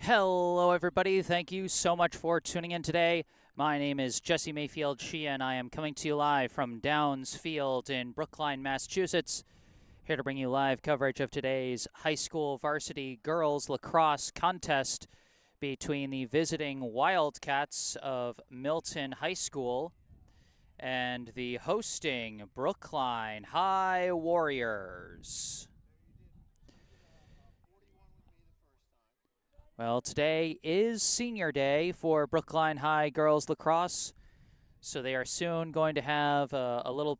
Hello, everybody. Thank you so much for tuning in today. My name is Jesse Mayfield-Sheehan. I am coming to you live from Downs Field in Brookline, Massachusetts. Here to bring you live coverage of today's high school varsity girls lacrosse contest between the visiting Wildcats of Milton High School and the hosting Brookline High Warriors. Well, today is senior day for Brookline High girls lacrosse, so they are soon going to have a little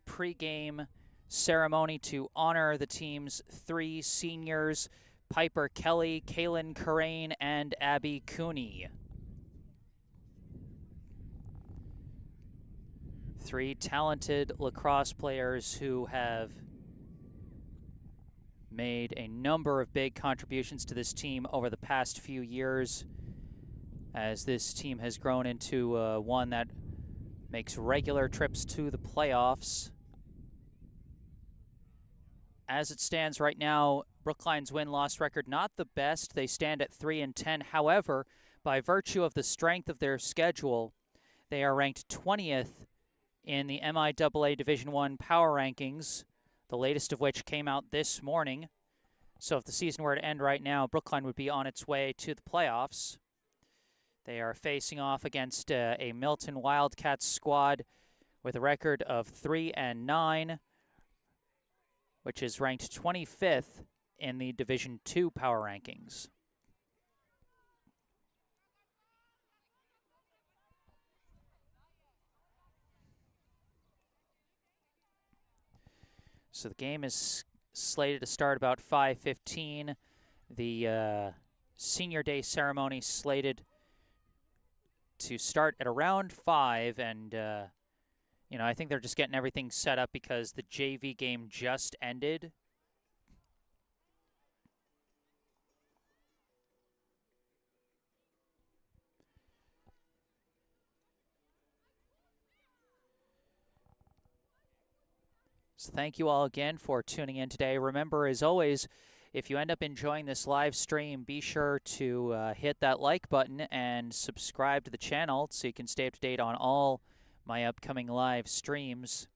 pre-game ceremony to honor the team's three seniors, Piper Kelly, Kaylin Corain, and Abby Cooney. Three talented lacrosse players who have made a number of big contributions to this team over the past few years, as this team has grown into one that makes regular trips to the playoffs. As it stands right now, Brookline's win-loss record not the best. They stand at 3-10. However, by virtue of the strength of their schedule, they are ranked 20th in the MIAA Division I power rankings, the latest of which came out this morning. So if the season were to end right now, Brookline would be on its way to the playoffs. They are facing off against a Milton Wildcats squad with a record of 3-9, which is ranked 25th in the Division II power rankings. So the game is slated to start about 5:15. The senior day ceremony slated to start at around 5, and I think they're just getting everything set up because the JV game just ended. So thank you all again for tuning in today. Remember, as always, if you end up enjoying this live stream, be sure to hit that like button and subscribe to the channel so you can stay up to date on all my upcoming live streams.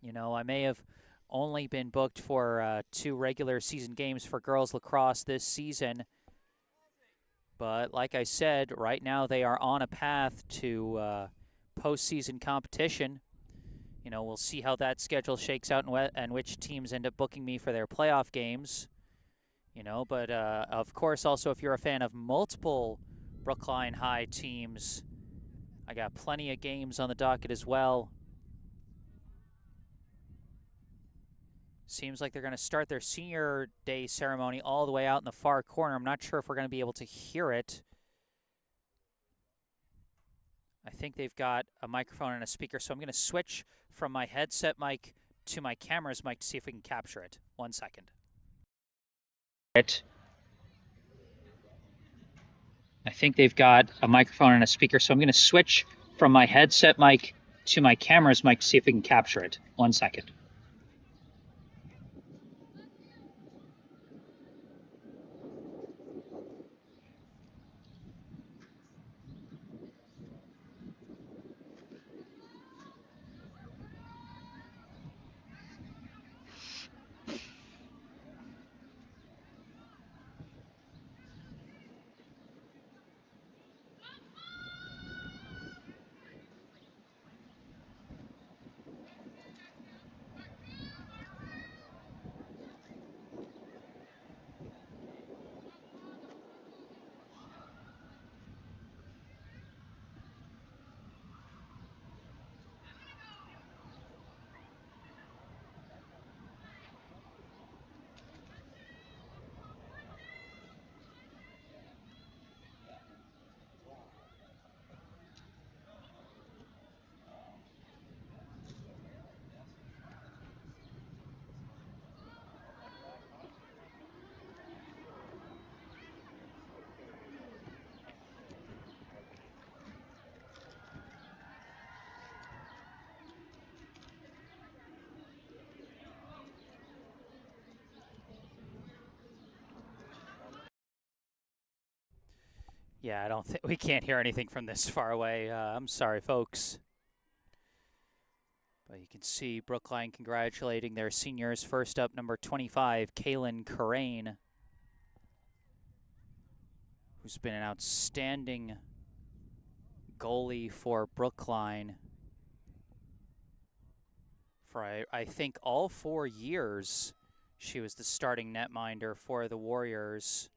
I may have only been booked for 2 regular season games for girls lacrosse this season, but like I said, right now they are on a path to postseason competition. We'll see how that schedule shakes out and which teams end up booking me for their playoff games. But of course, also, if you're a fan of multiple Brookline High teams, I got plenty of games on the docket as well. Seems like they're going to start their senior day ceremony all the way out in the far corner. I'm not sure if we're going to be able to hear it. I think they've got a microphone and a speaker, so I'm going to switch from my headset mic to my camera's mic to see if we can capture it. 1 second. I think they've got a microphone and a speaker, so I'm going to switch from my headset mic to my camera's mic to see if we can capture it. 1 second. Yeah, I don't think we can't hear anything from this far away. I'm sorry, folks. But you can see Brookline congratulating their seniors. First up, number 25, Kaylin Corraine, who's been an outstanding goalie for Brookline for, I think, all 4 years. She was the starting netminder for the Warriors.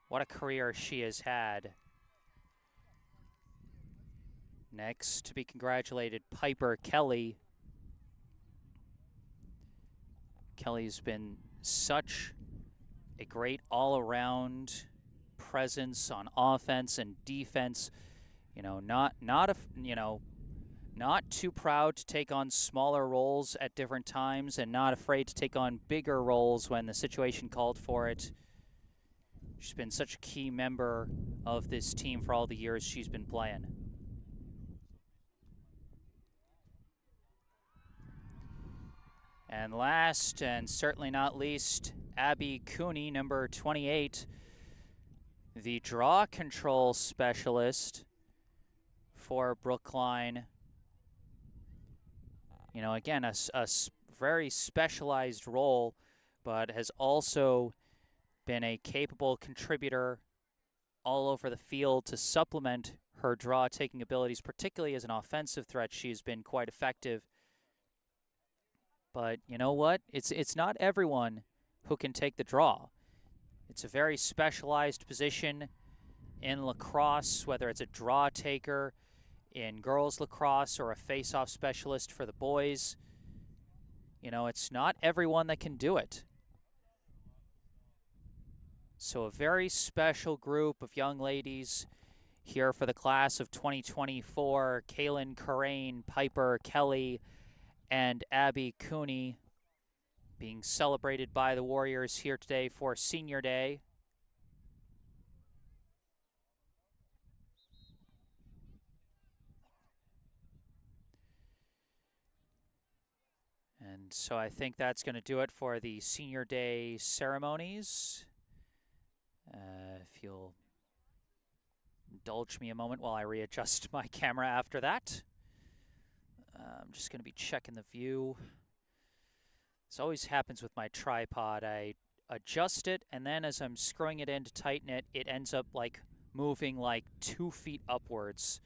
What a career she has had. Next to be congratulated, Piper Kelly. Kelly's been such a great all-around presence on offense and defense. Not too proud to take on smaller roles at different times and not afraid to take on bigger roles when the situation called for it. She's been such a key member of this team for all the years she's been playing. And last, and certainly not least, Abby Cooney, number 28, the draw control specialist for Brookline. Again, a very specialized role, but has also been a capable contributor all over the field to supplement her draw-taking abilities, particularly as an offensive threat. She's been quite effective. But you know what? It's not everyone who can take the draw. It's a very specialized position in lacrosse, whether it's a draw taker in girls lacrosse or a face-off specialist for the boys. It's not everyone that can do it. So a very special group of young ladies here for the class of 2024, Kaylin Corraine, Piper Kelly, and Abby Cooney, being celebrated by the Warriors here today for Senior Day. And so I think that's going to do it for the Senior Day ceremonies. If you'll indulge me a moment while I readjust my camera after that. I'm just going to be checking the view. This always happens with my tripod. I adjust it, and then as I'm screwing it in to tighten it, it ends up like moving like 2 feet upwards.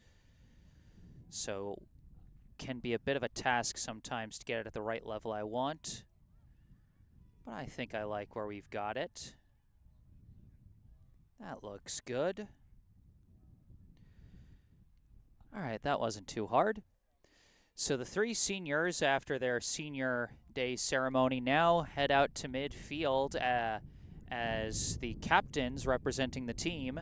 So can be a bit of a task sometimes to get it at the right level I want. But I think I like where we've got it. That looks good. All right, that wasn't too hard. So the 3 seniors, after their Senior Day ceremony, now head out to midfield as the captains representing the team,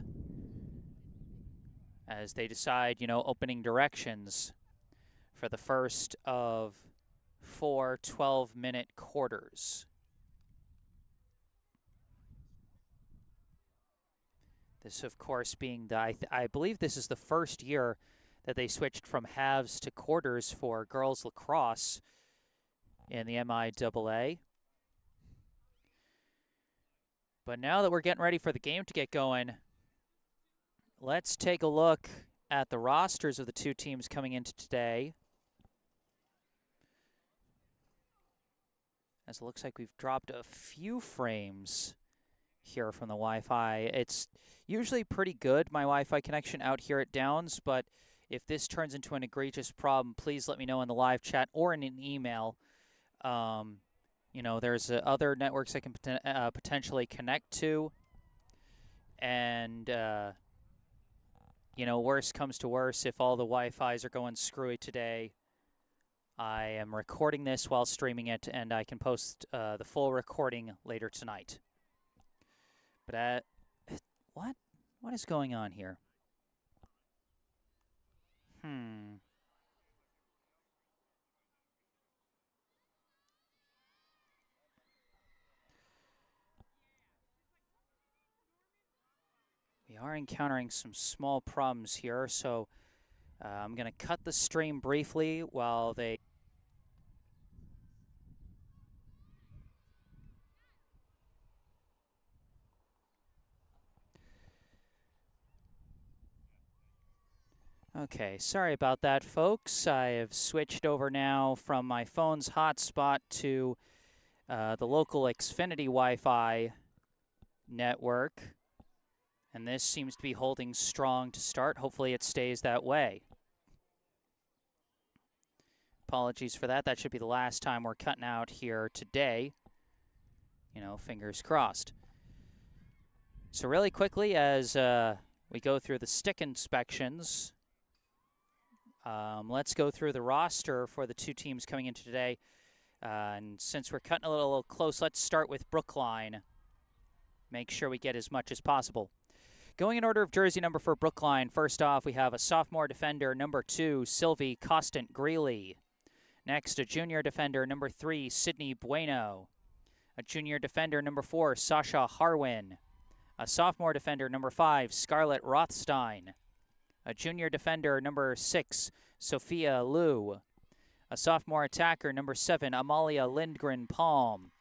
as they decide, opening directions for the first of 4 12-minute quarters. This, of course, being I believe this is the first year that they switched from halves to quarters for girls lacrosse in the MIAA. But now that we're getting ready for the game to get going, let's take a look at the rosters of the 2 teams coming into today. As it looks like we've dropped a few frames here from the Wi-Fi. It's usually pretty good, my Wi-Fi connection out here at Downs, but if this turns into an egregious problem, please let me know in the live chat or in an email. There's other networks I can potentially connect to. And, worst comes to worst, if all the Wi-Fis are going screwy today, I am recording this while streaming it, and I can post the full recording later tonight. But, what is going on here? We are encountering some small problems here, so I'm going to cut the stream briefly while they... Okay, sorry about that, folks. I have switched over now from my phone's hotspot to the local Xfinity Wi-Fi network, and this seems to be holding strong to start. Hopefully it stays that way. Apologies for that. That should be the last time we're cutting out here today. You know, fingers crossed. So really quickly, as we go through the stick inspections, let's go through the roster for the two teams coming into today. And since we're cutting a little close, let's start with Brookline. Make sure we get as much as possible. Going in order of jersey number for Brookline, first off, we have a sophomore defender, number 2, Sylvie Costant-Greeley. Next, a junior defender, number 3, Sydney Bueno. A junior defender, number 4, Sasha Harwin. A sophomore defender, number 5, Scarlett Rothstein. A junior defender, number 6, Sophia Liu. A sophomore attacker, number 7, Amalia Lindgren-Palm.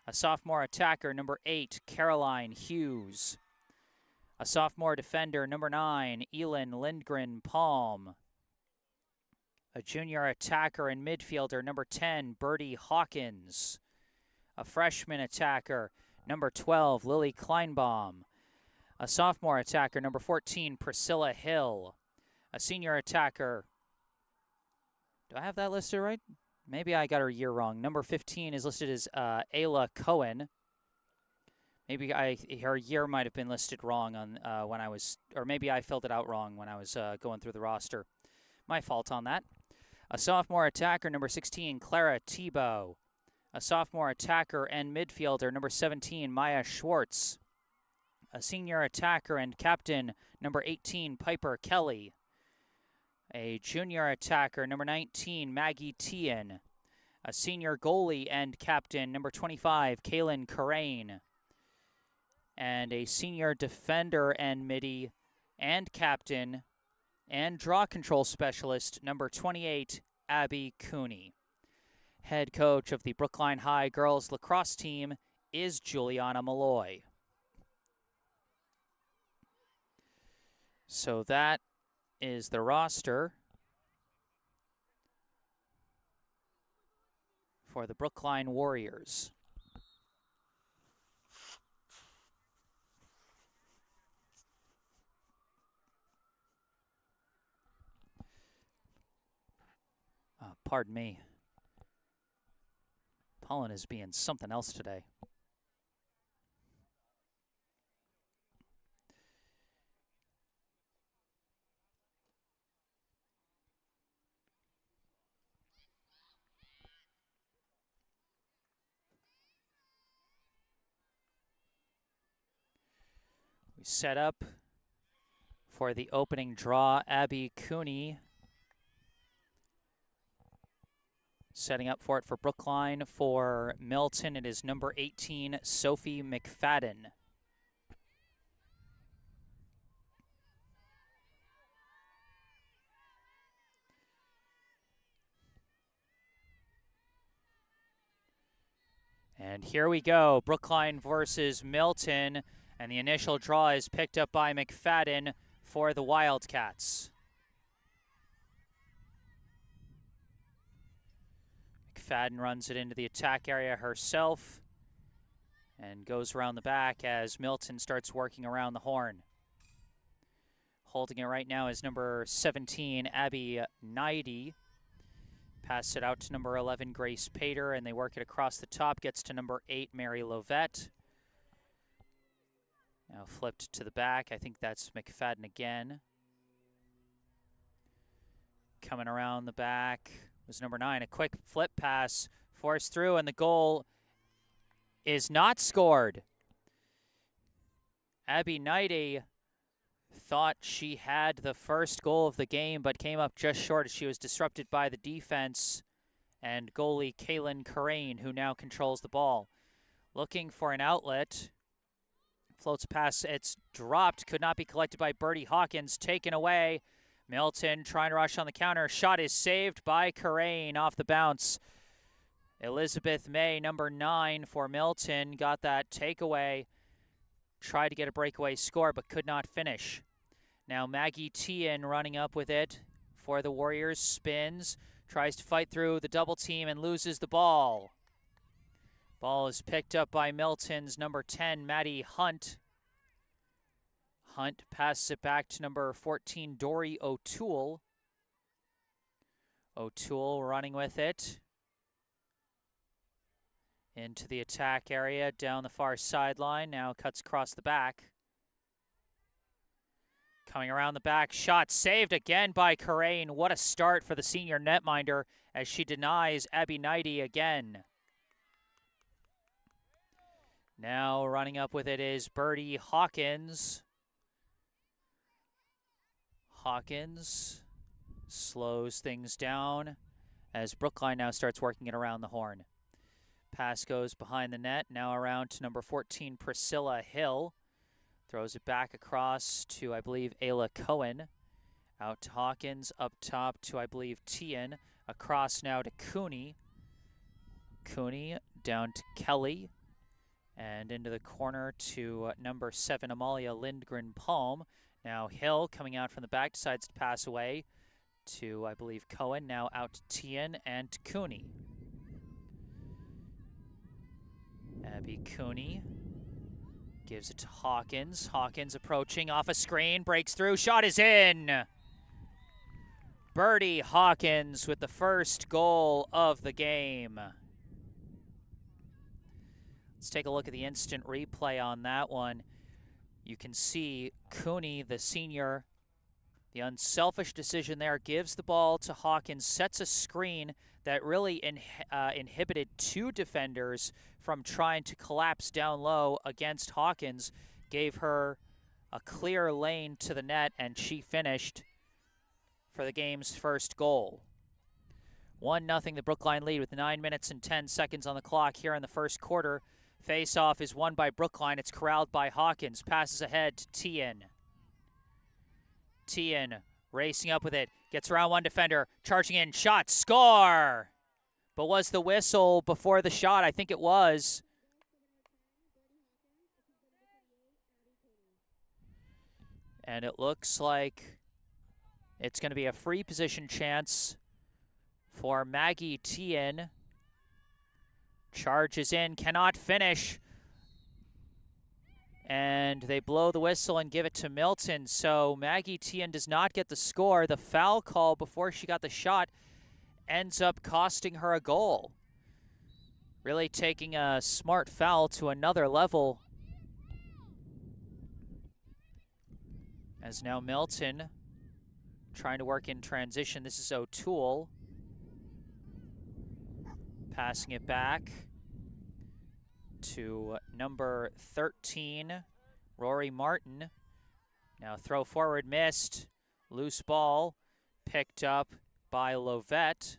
A sophomore attacker, number 8, Caroline Hughes. A sophomore defender, number 9, Elin Lindgren-Palm. A junior attacker and midfielder, number 10, Birdie Hawkins. A freshman attacker, number 12, Lily Kleinbaum. A sophomore attacker, number 14, Priscilla Hill. A senior attacker, do I have that listed right? Maybe I got her year wrong. Number 15 is listed as Ayla Cohen. Maybe her year might have been listed wrong on when I was, or maybe I filled it out wrong when I was going through the roster. My fault on that. A sophomore attacker, number 16, Clara Tebow. A sophomore attacker and midfielder, number 17, Maya Schwartz. A senior attacker and captain, number 18, Piper Kelly. A junior attacker, number 19, Maggie Tien. A senior goalie and captain, number 25, Kaylin Karain. And a senior defender and midi and captain and draw control specialist, number 28, Abby Cooney. Head coach of the Brookline High girls lacrosse team is Juliana Malloy. So that is the roster for the Brookline Warriors. Pardon me. Pollen is being something else today. We set up for the opening draw. Abby Cooney setting up for it for Brookline. For Milton, it is number 18, Sophie McFadden. And here we go, Brookline versus Milton, and the initial draw is picked up by McFadden for the Wildcats. McFadden runs it into the attack area herself and goes around the back as Milton starts working around the horn. Holding it right now is number 17, Abby Neidy. Pass it out to number 11, Grace Pater, and they work it across the top. Gets to number 8, Mary Lovette. Now flipped to the back. I think that's McFadden again. Coming around the back was number 9. A quick flip pass forced through, and the goal is not scored. Abby Neidy thought she had the first goal of the game, but came up just short as she was disrupted by the defense and goalie Kaylin Karain, who now controls the ball. Looking for an outlet. Floats past, it's dropped, could not be collected by Birdie Hawkins, taken away. Milton trying to rush on the counter. Shot is saved by Karain off the bounce. Elizabeth May, number 9 for Milton, got that takeaway. Tried to get a breakaway score, but could not finish. Now Maggie Tian running up with it for the Warriors. Spins, tries to fight through the double team and loses the ball. Ball is picked up by Milton's number 10, Maddie Hunt. Hunt passes it back to number 14, Dory O'Toole. O'Toole running with it into the attack area, down the far sideline, now cuts across the back. Coming around the back, shot saved again by Karain. What a start for the senior netminder as she denies Abby Knighty again. Now running up with it is Birdie Hawkins. Hawkins slows things down as Brookline now starts working it around the horn. Pass goes behind the net, now around to number 14, Priscilla Hill. Throws it back across to, I believe, Ayla Cohen. Out to Hawkins, up top to, I believe, Tian. Across now to Cooney. Cooney down to Kelly. And into the corner to number 7, Amalia Lindgren-Palm. Now Hill coming out from the back, decides to pass away to, I believe, Cohen. Now out to Tian and to Cooney. Abby Cooney gives it to Hawkins. Hawkins approaching off a screen, breaks through, shot is in! Birdie Hawkins with the first goal of the game. Let's take a look at the instant replay on that one. You can see Cooney, the senior, the unselfish decision there, gives the ball to Hawkins, sets a screen that really inhibited two defenders from trying to collapse down low against Hawkins, gave her a clear lane to the net, and she finished for the game's first goal. 1-0 the Brookline lead with 9 minutes and 10 seconds on the clock here in the first quarter. Face-off is won by Brookline. It's corralled by Hawkins. Passes ahead to Tian. Tian racing up with it. Gets around one defender. Charging in. Shot. Score! But was the whistle before the shot? I think it was. And it looks like it's going to be a free position chance for Maggie Tian. Charges in, cannot finish. And they blow the whistle and give it to Milton. So Maggie Tian does not get the score. The foul call before she got the shot ends up costing her a goal. Really taking a smart foul to another level. As now Milton trying to work in transition. This is O'Toole. Passing it back to number 13, Rory Martin. Now throw forward missed. Loose ball picked up by Lovette.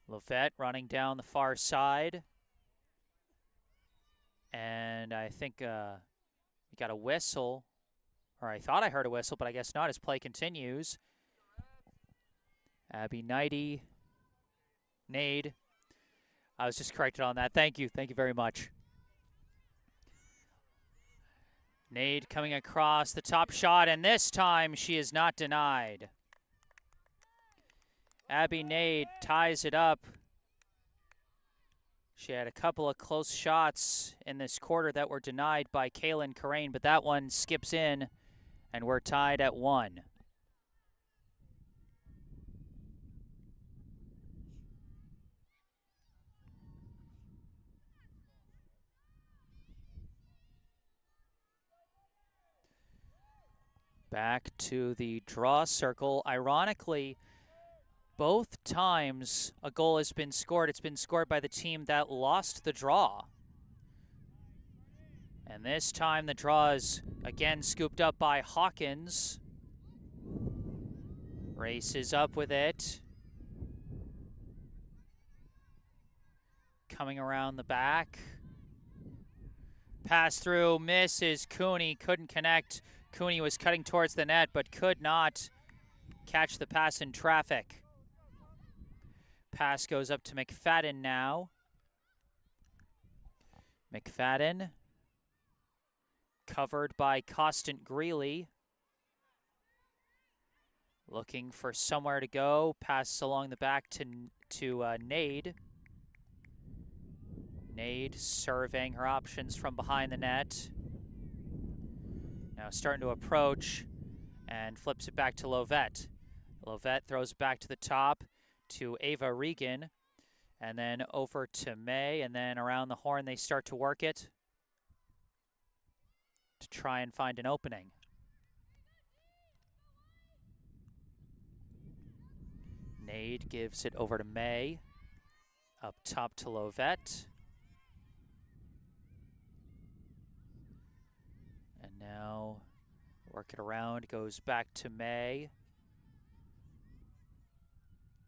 Lovette running down the far side. And I think we got a whistle. Or I thought I heard a whistle, but I guess not as play continues. Abby Knighty. Nade. I was just corrected on that. Thank you. Thank you very much. Nade coming across the top shot, and this time she is not denied. Abby Nade ties it up. She had a couple of close shots in this quarter that were denied by Kaylin Karain, but that one skips in, and we're tied at 1. Back to the draw circle. Ironically, both times a goal has been scored, it's been scored by the team that lost the draw. And this time the draw is again scooped up by Hawkins. Races up with it. Coming around the back. Pass through, misses. Cooney couldn't connect. Cooney was cutting towards the net, but could not catch the pass in traffic. Pass goes up to McFadden now. McFadden covered by Costant Greeley. Looking for somewhere to go. Passes along the back to Nade. Nade surveying her options from behind the net. Now starting to approach and flips it back to Lovette. Lovette throws it back to the top to Ava Regan. And then over to May, and then around the horn they start to work it to try and find an opening. Nade gives it over to May. Up top to Lovette. And now work it around, goes back to May.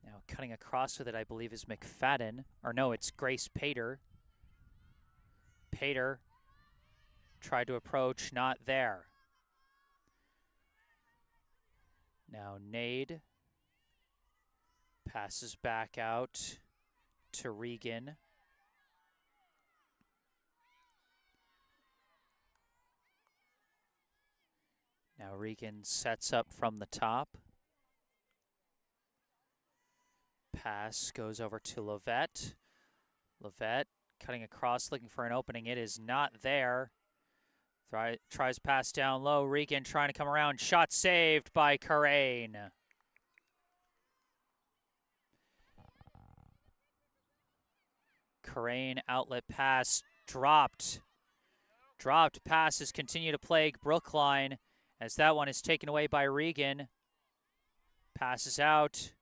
Now cutting across with it, I believe, is McFadden. Or no, it's Grace Pater. Pater tried to approach, not there. Now Nade passes back out to Regan. Now Regan sets up from the top. Pass goes over to Lovette. Lovette cutting across, looking for an opening. It is not there. Tries pass down low. Regan trying to come around. Shot saved by Karain. Karain outlet pass dropped. Dropped passes continue to plague Brookline as that one is taken away by Regan. Passes out.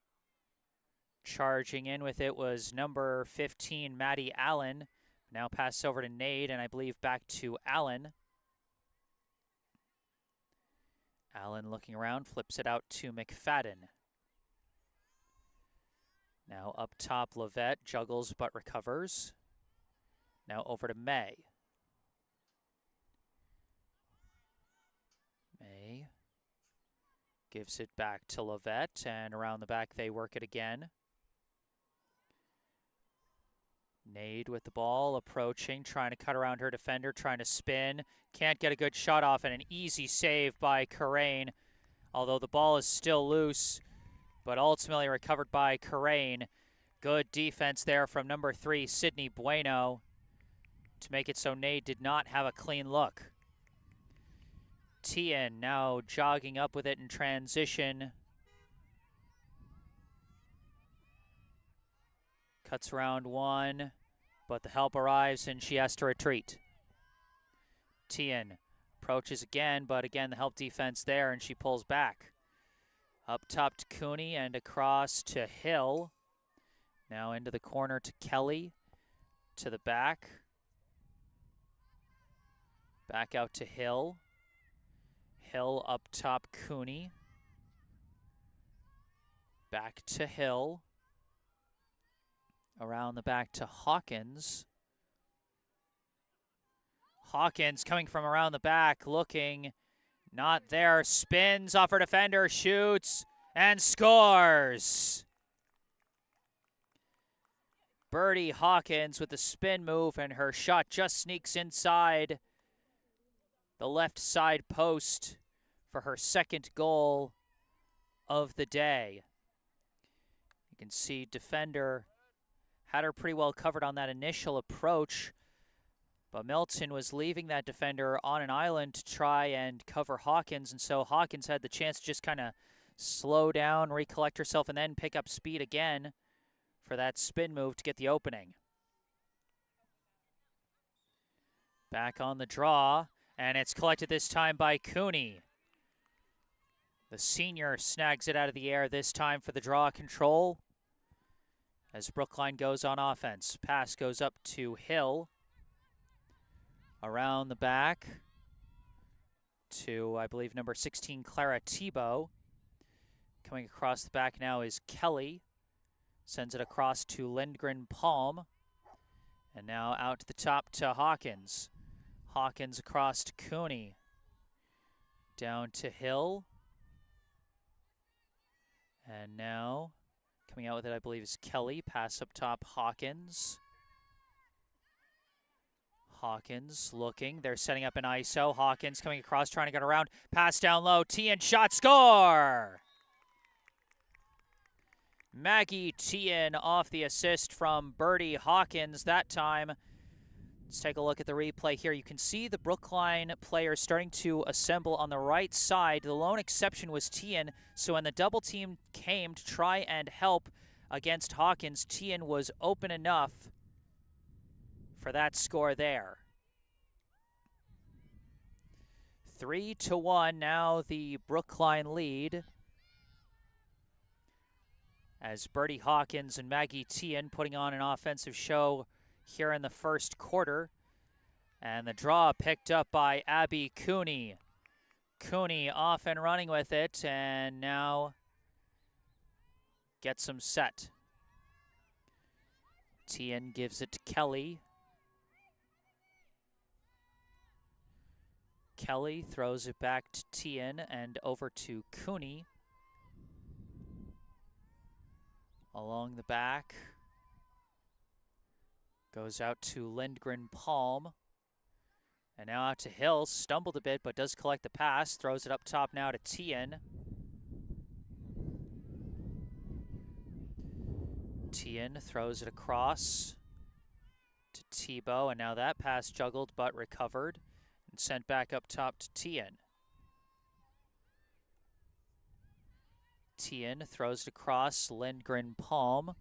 Charging in with it was number 15, Maddie Allen. Now passes over to Nade, and I believe back to Allen. Allen looking around, flips it out to McFadden. Now up top, Lovette juggles but recovers. Now over to May. May gives it back to Lovette, and around the back they work it again. Nade with the ball, approaching, trying to cut around her defender, trying to spin. Can't get a good shot off, and an easy save by Karain. Although the ball is still loose, but ultimately recovered by Karain. Good defense there from number 3, Sydney Bueno, to make it so Nade did not have a clean look. Tien now jogging up with it in transition. Cuts around one, but the help arrives and she has to retreat. Tien approaches again, but again the help defense there and she pulls back. Up top to Cooney and across to Hill. Now into the corner to Kelly, to the back. Back out to Hill. Hill up top, Cooney. Back to Hill. Around the back to Hawkins. Hawkins coming from around the back, looking, not there. Spins off her defender, shoots, and scores. Birdie Hawkins with the spin move, and her shot just sneaks inside the left side post for her second goal of the day. You can see defender had her pretty well covered on that initial approach, but Milton was leaving that defender on an island to try and cover Hawkins, and so Hawkins had the chance to just kind of slow down, recollect herself, and then pick up speed again for that spin move to get the opening. Back on the draw, and it's collected this time by Cooney. The senior snags it out of the air this time for the draw control as Brookline goes on offense. Pass goes up to Hill. Around the back to, I believe, number 16, Clara Tebow. Coming across the back now is Kelly. Sends it across to Lindgren Palm. And now out to the top to Hawkins. Hawkins across to Cooney. Down to Hill. And now coming out with it, I believe, is Kelly. Pass up top, Hawkins. Hawkins looking. They're setting up an ISO. Hawkins coming across, trying to get around. Pass down low. Tien shot, score! Maggie Tien off the assist from Birdie Hawkins that time. Let's take a look at the replay here. You can see the Brookline players starting to assemble on the right side. The lone exception was Tien, so when the double team came to try and help against Hawkins, Tien was open enough for that score there. 3-1 now the Brookline lead, as Birdie Hawkins and Maggie Tien putting on an offensive show here in the first quarter. And the draw picked up by Abby Cooney. Cooney off and running with it, and now gets them set. Tien gives it to Kelly. Kelly throws it back to Tien and over to Cooney. Along the back. Goes out to Lindgren Palm. And now out to Hill. Stumbled a bit, but does collect the pass. Throws it up top now to Tien. Tien throws it across to Tebow. And now that pass juggled but recovered and sent back up top to Tien. Tien throws it across. Lindgren Palm.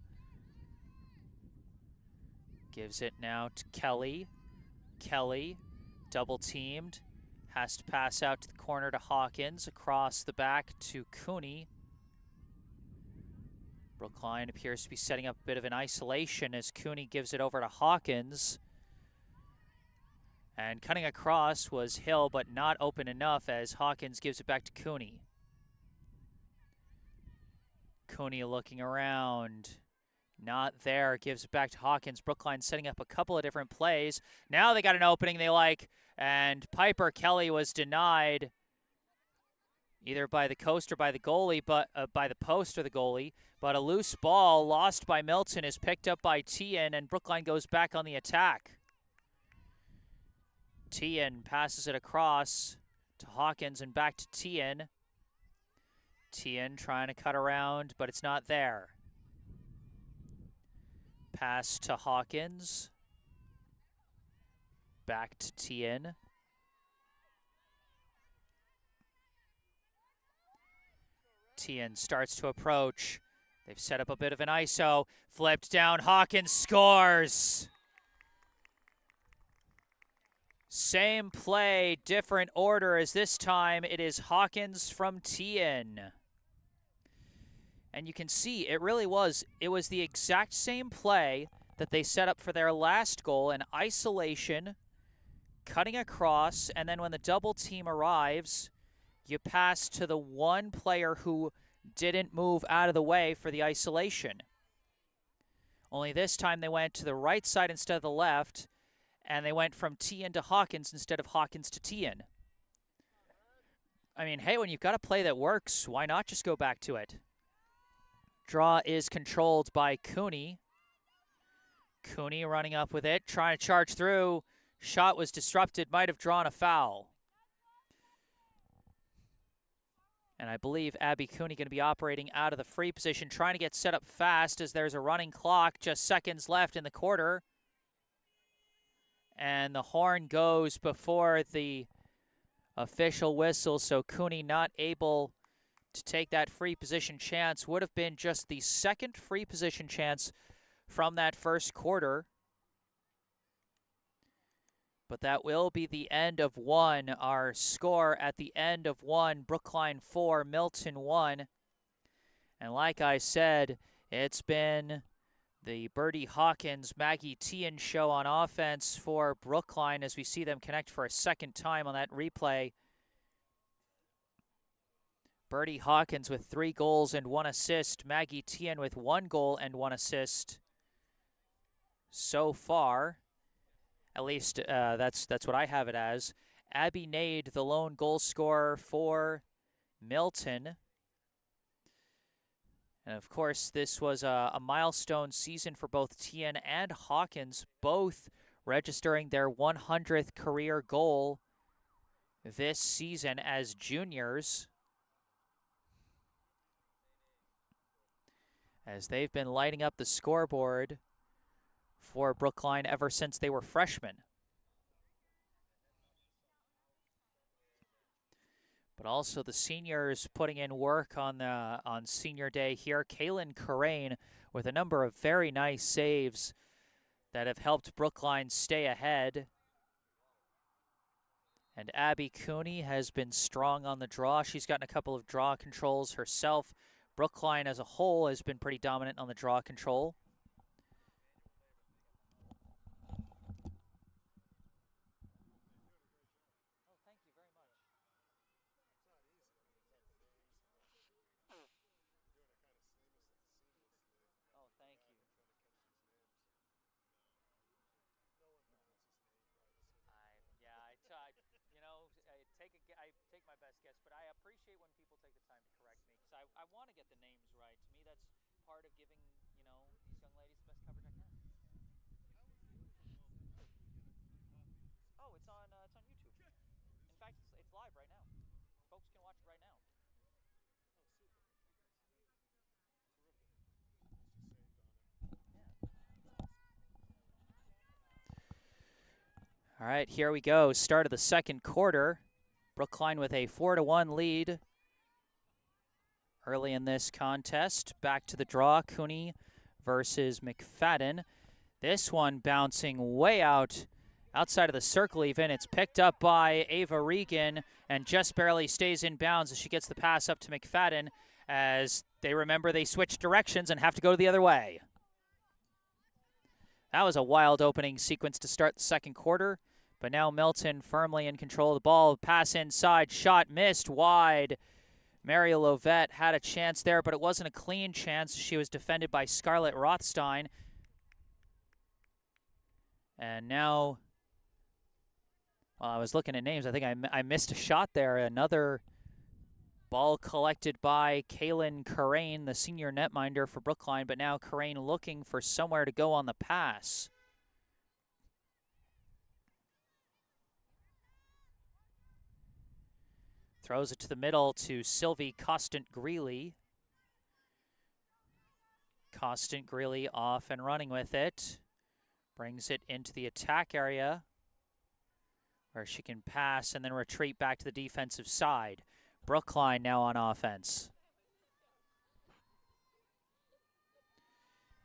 Gives it now to Kelly. Kelly, double teamed, has to pass out to the corner to Hawkins, across the back to Cooney. Brookline appears to be setting up a bit of an isolation as Cooney gives it over to Hawkins. And cutting across was Hill, but not open enough as Hawkins gives it back to Cooney. Cooney looking around. Not there, gives it back to Hawkins. Brookline setting up a couple of different plays. Now they got an opening they like, and Piper Kelly was denied either by the coast or by the goalie, but by the post or the goalie. But a loose ball lost by Milton is picked up by Tien, and Brookline goes back on the attack. Tien passes it across to Hawkins and back to Tien. Tien trying to cut around, but it's not there. Pass to Hawkins. Back to Tien. Tien starts to approach. They've set up a bit of an ISO. Flipped down. Hawkins scores. Same play, different order, as this time it is Hawkins from Tien. And you can see it was the exact same play that they set up for their last goal, an isolation, cutting across, and then when the double team arrives, you pass to the one player who didn't move out of the way for the isolation. Only this time they went to the right side instead of the left, and they went from Tien to Hawkins instead of Hawkins to Tien. I mean, hey, when you've got a play that works, why not just go back to it? Draw is controlled by Cooney. Cooney running up with it, trying to charge through. Shot was disrupted, might have drawn a foul. And I believe Abby Cooney going to be operating out of the free position, trying to get set up fast as there's a running clock, just seconds left in the quarter. And the horn goes before the official whistle, so Cooney not able to take that free position chance. Would have been just the second free position chance from that first quarter. But that will be the end of one. Our score at the end of one, Brookline 4, Milton 1. And like I said, it's been the Birdie Hawkins, Maggie Tien show on offense for Brookline as we see them connect for a second time on that replay. Birdie Hawkins with 3 goals and 1 assist. Maggie Tien with 1 goal and 1 assist so far. At least that's what I have it as. Abby Nade, the lone goal scorer for Milton. And of course, this was a milestone season for both Tien and Hawkins, both registering their 100th career goal this season as juniors. as they've been lighting up the scoreboard for Brookline ever since they were freshmen. But also the seniors putting in work on senior day here. Kaylin Corain with a number of very nice saves that have helped Brookline stay ahead. And Abby Cooney has been strong on the draw. She's gotten a couple of draw controls herself. Brookline as a whole has been pretty dominant on the draw control. I take my best guess, but I appreciate when people take the time to correct me because I want to get the names right. To me, that's part of giving, these young ladies the best coverage I can. Oh, it's on YouTube. In fact, it's live right now. Folks can watch it right now. All right, here we go. Start of the second quarter. Brookline with a 4-1 lead early in this contest. Back to the draw, Cooney versus McFadden. This one bouncing way outside of the circle even. It's picked up by Ava Regan and just barely stays in bounds as she gets the pass up to McFadden as they remember they switch directions and have to go the other way. That was a wild opening sequence to start the second quarter. But now Milton firmly in control of the ball. Pass inside, shot missed wide. Mary Lovette had a chance there, but it wasn't a clean chance. She was defended by Scarlett Rothstein. And now, while I was looking at names, I think I missed a shot there. Another ball collected by Kaylin Corain, the senior netminder for Brookline, but now Corain looking for somewhere to go on the pass. Throws it to the middle to Sylvie Costant-Greeley. Costant-Greeley off and running with it. Brings it into the attack area where she can pass and then retreat back to the defensive side. Brookline now on offense.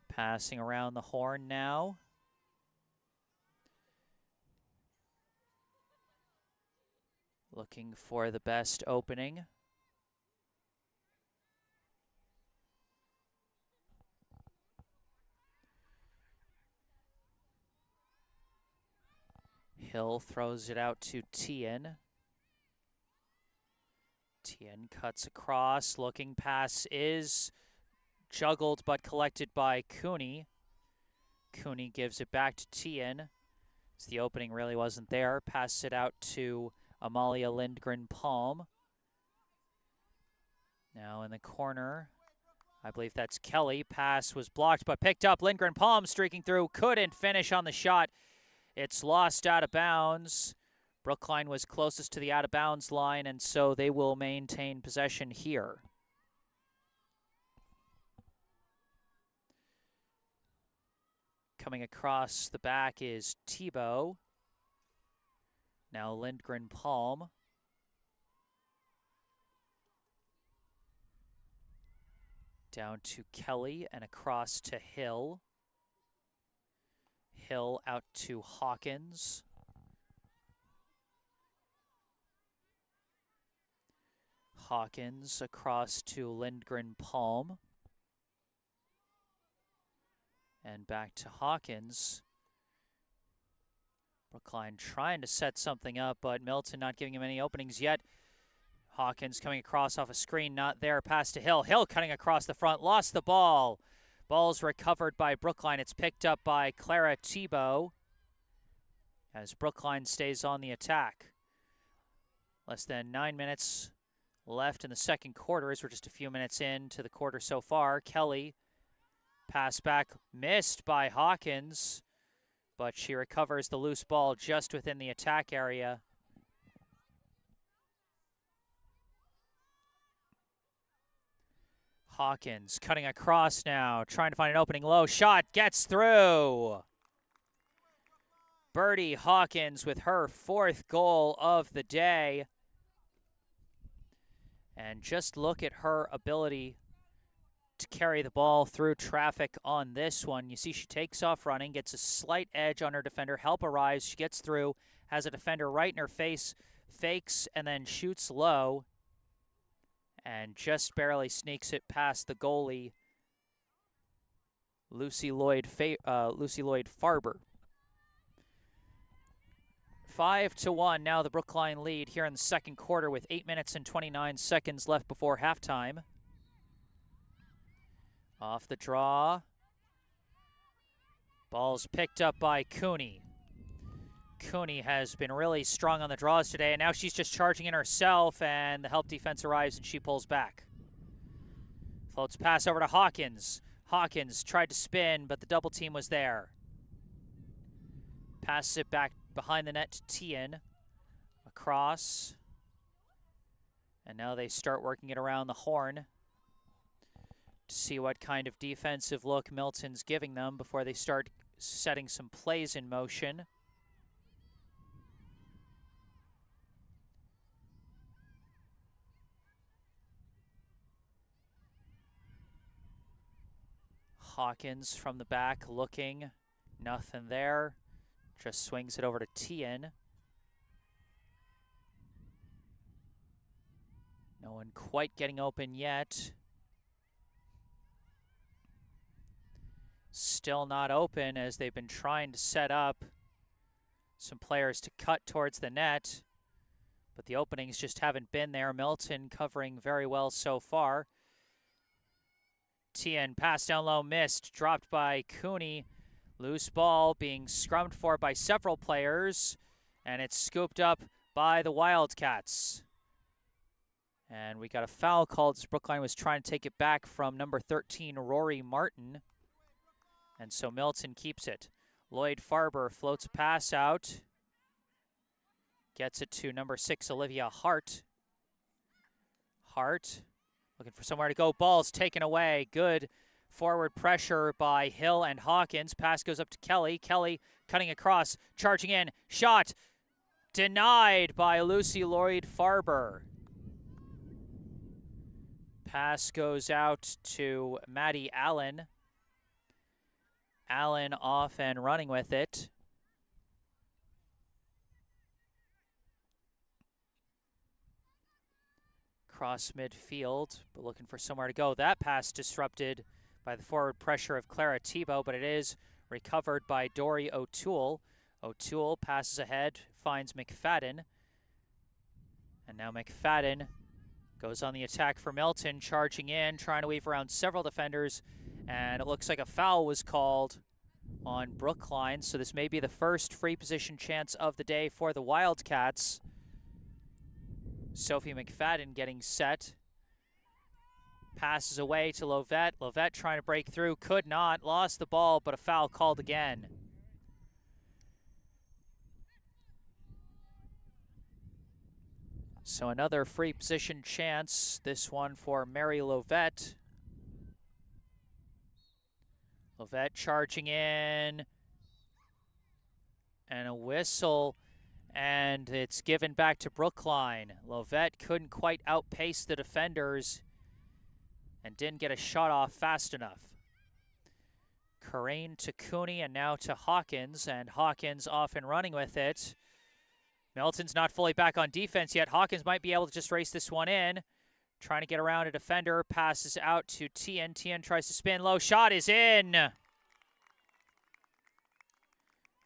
Passing around the horn now. Looking for the best opening. Hill throws it out to Tien. Tien cuts across. Looking pass is juggled but collected by Cooney. Cooney gives it back to Tien. So the opening really wasn't there. Passes it out to Amalia Lindgren-Palm. Now in the corner, I believe that's Kelly. Pass was blocked but picked up. Lindgren-Palm streaking through. Couldn't finish on the shot. It's lost out of bounds. Brookline was closest to the out of bounds line, and so they will maintain possession here. Coming across the back is Tebow. Now Lindgren-Palm. Down to Kelly and across to Hill. Hill out to Hawkins. Hawkins across to Lindgren-Palm. And back to Hawkins. Brookline trying to set something up, but Milton not giving him any openings yet. Hawkins coming across off a screen, not there. Pass to Hill. Hill cutting across the front, lost the ball. Ball's recovered by Brookline. It's picked up by Clara Tebow as Brookline stays on the attack. Less than 9 minutes left in the second quarter as we're just a few minutes into the quarter so far. Kelly, pass back, missed by Hawkins, but she recovers the loose ball just within the attack area. Hawkins cutting across now, trying to find an opening low. Shot gets through. Birdie Hawkins with her 4th goal of the day. And just look at her ability to carry the ball through traffic on this one. You see she takes off running, gets a slight edge on her defender. Help arrives. She gets through, has a defender right in her face, fakes, and then shoots low. And just barely sneaks it past the goalie, Lucy Lloyd Farber. 5-1 now the Brookline lead here in the second quarter with 8 minutes and 29 seconds left before halftime. Off the draw. Ball's picked up by Cooney. Cooney has been really strong on the draws today, and now she's just charging in herself, and the help defense arrives, and she pulls back. Floats pass over to Hawkins. Hawkins tried to spin, but the double team was there. Passes it back behind the net to Tien. Across. And now they start working it around the horn to see what kind of defensive look Milton's giving them before they start setting some plays in motion. Hawkins from the back looking, nothing there. Just swings it over to Tien. No one quite getting open yet. Still not open as they've been trying to set up some players to cut towards the net, but the openings just haven't been there. Milton covering very well so far. Tien pass down low, missed, dropped by Cooney. Loose ball being scrummed for by several players, and it's scooped up by the Wildcats. And we got a foul called as Brookline was trying to take it back from number 13, Rory Martin. And so Milton keeps it. Lloyd Farber floats a pass out. Gets it to number 6, Olivia Hart. Hart looking for somewhere to go. Ball's taken away. Good forward pressure by Hill and Hawkins. Pass goes up to Kelly. Kelly cutting across, charging in. Shot denied by Lucy Lloyd Farber. Pass goes out to Maddie Allen. Allen off and running with it. Cross midfield, but looking for somewhere to go. That pass disrupted by the forward pressure of Clara Tebow, but it is recovered by Dory O'Toole. O'Toole passes ahead, finds McFadden. And now McFadden goes on the attack for Milton, charging in, trying to weave around several defenders. And it looks like a foul was called on Brookline, so this may be the first free position chance of the day for the Wildcats. Sophie McFadden getting set. Passes away to Lovette. Lovette trying to break through, could not, lost the ball, but a foul called again. So another free position chance, this one for Mary Lovette. Lovette charging in, and a whistle, and it's given back to Brookline. Lovette couldn't quite outpace the defenders and didn't get a shot off fast enough. Corain to Cooney and now to Hawkins, and Hawkins off and running with it. Milton's not fully back on defense yet. Hawkins might be able to just race this one in. Trying to get around a defender, passes out to Tien. Tien tries to spin low, shot is in.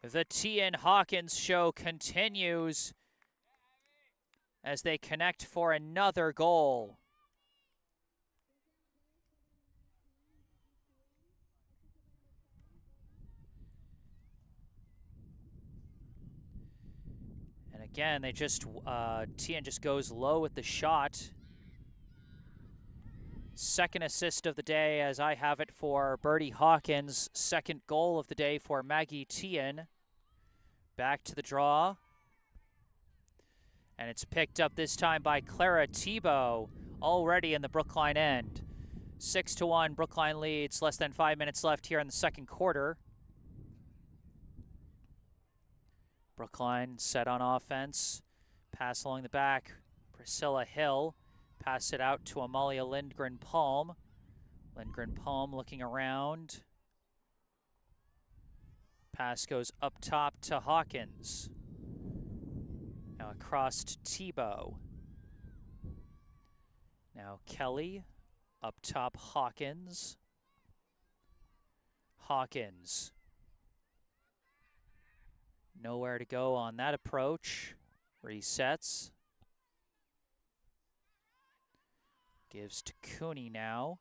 The Tien Hawkins show continues as they connect for another goal. And again, they just, Tien just goes low with the shot. Second assist of the day, as I have it, for Birdie Hawkins. Second goal of the day for Maggie Tien. Back to the draw. And it's picked up this time by Clara Tebow, already in the Brookline end. 6-1, Brookline leads. Less than 5 minutes left here in the second quarter. Brookline set on offense. Pass along the back. Priscilla Hill. Pass it out to Amalia Lindgren-Palm. Lindgren-Palm looking around. Pass goes up top to Hawkins. Now across to Tebow. Now Kelly. Up top, Hawkins. Hawkins. Nowhere to go on that approach. Resets. Gives to Cooney now.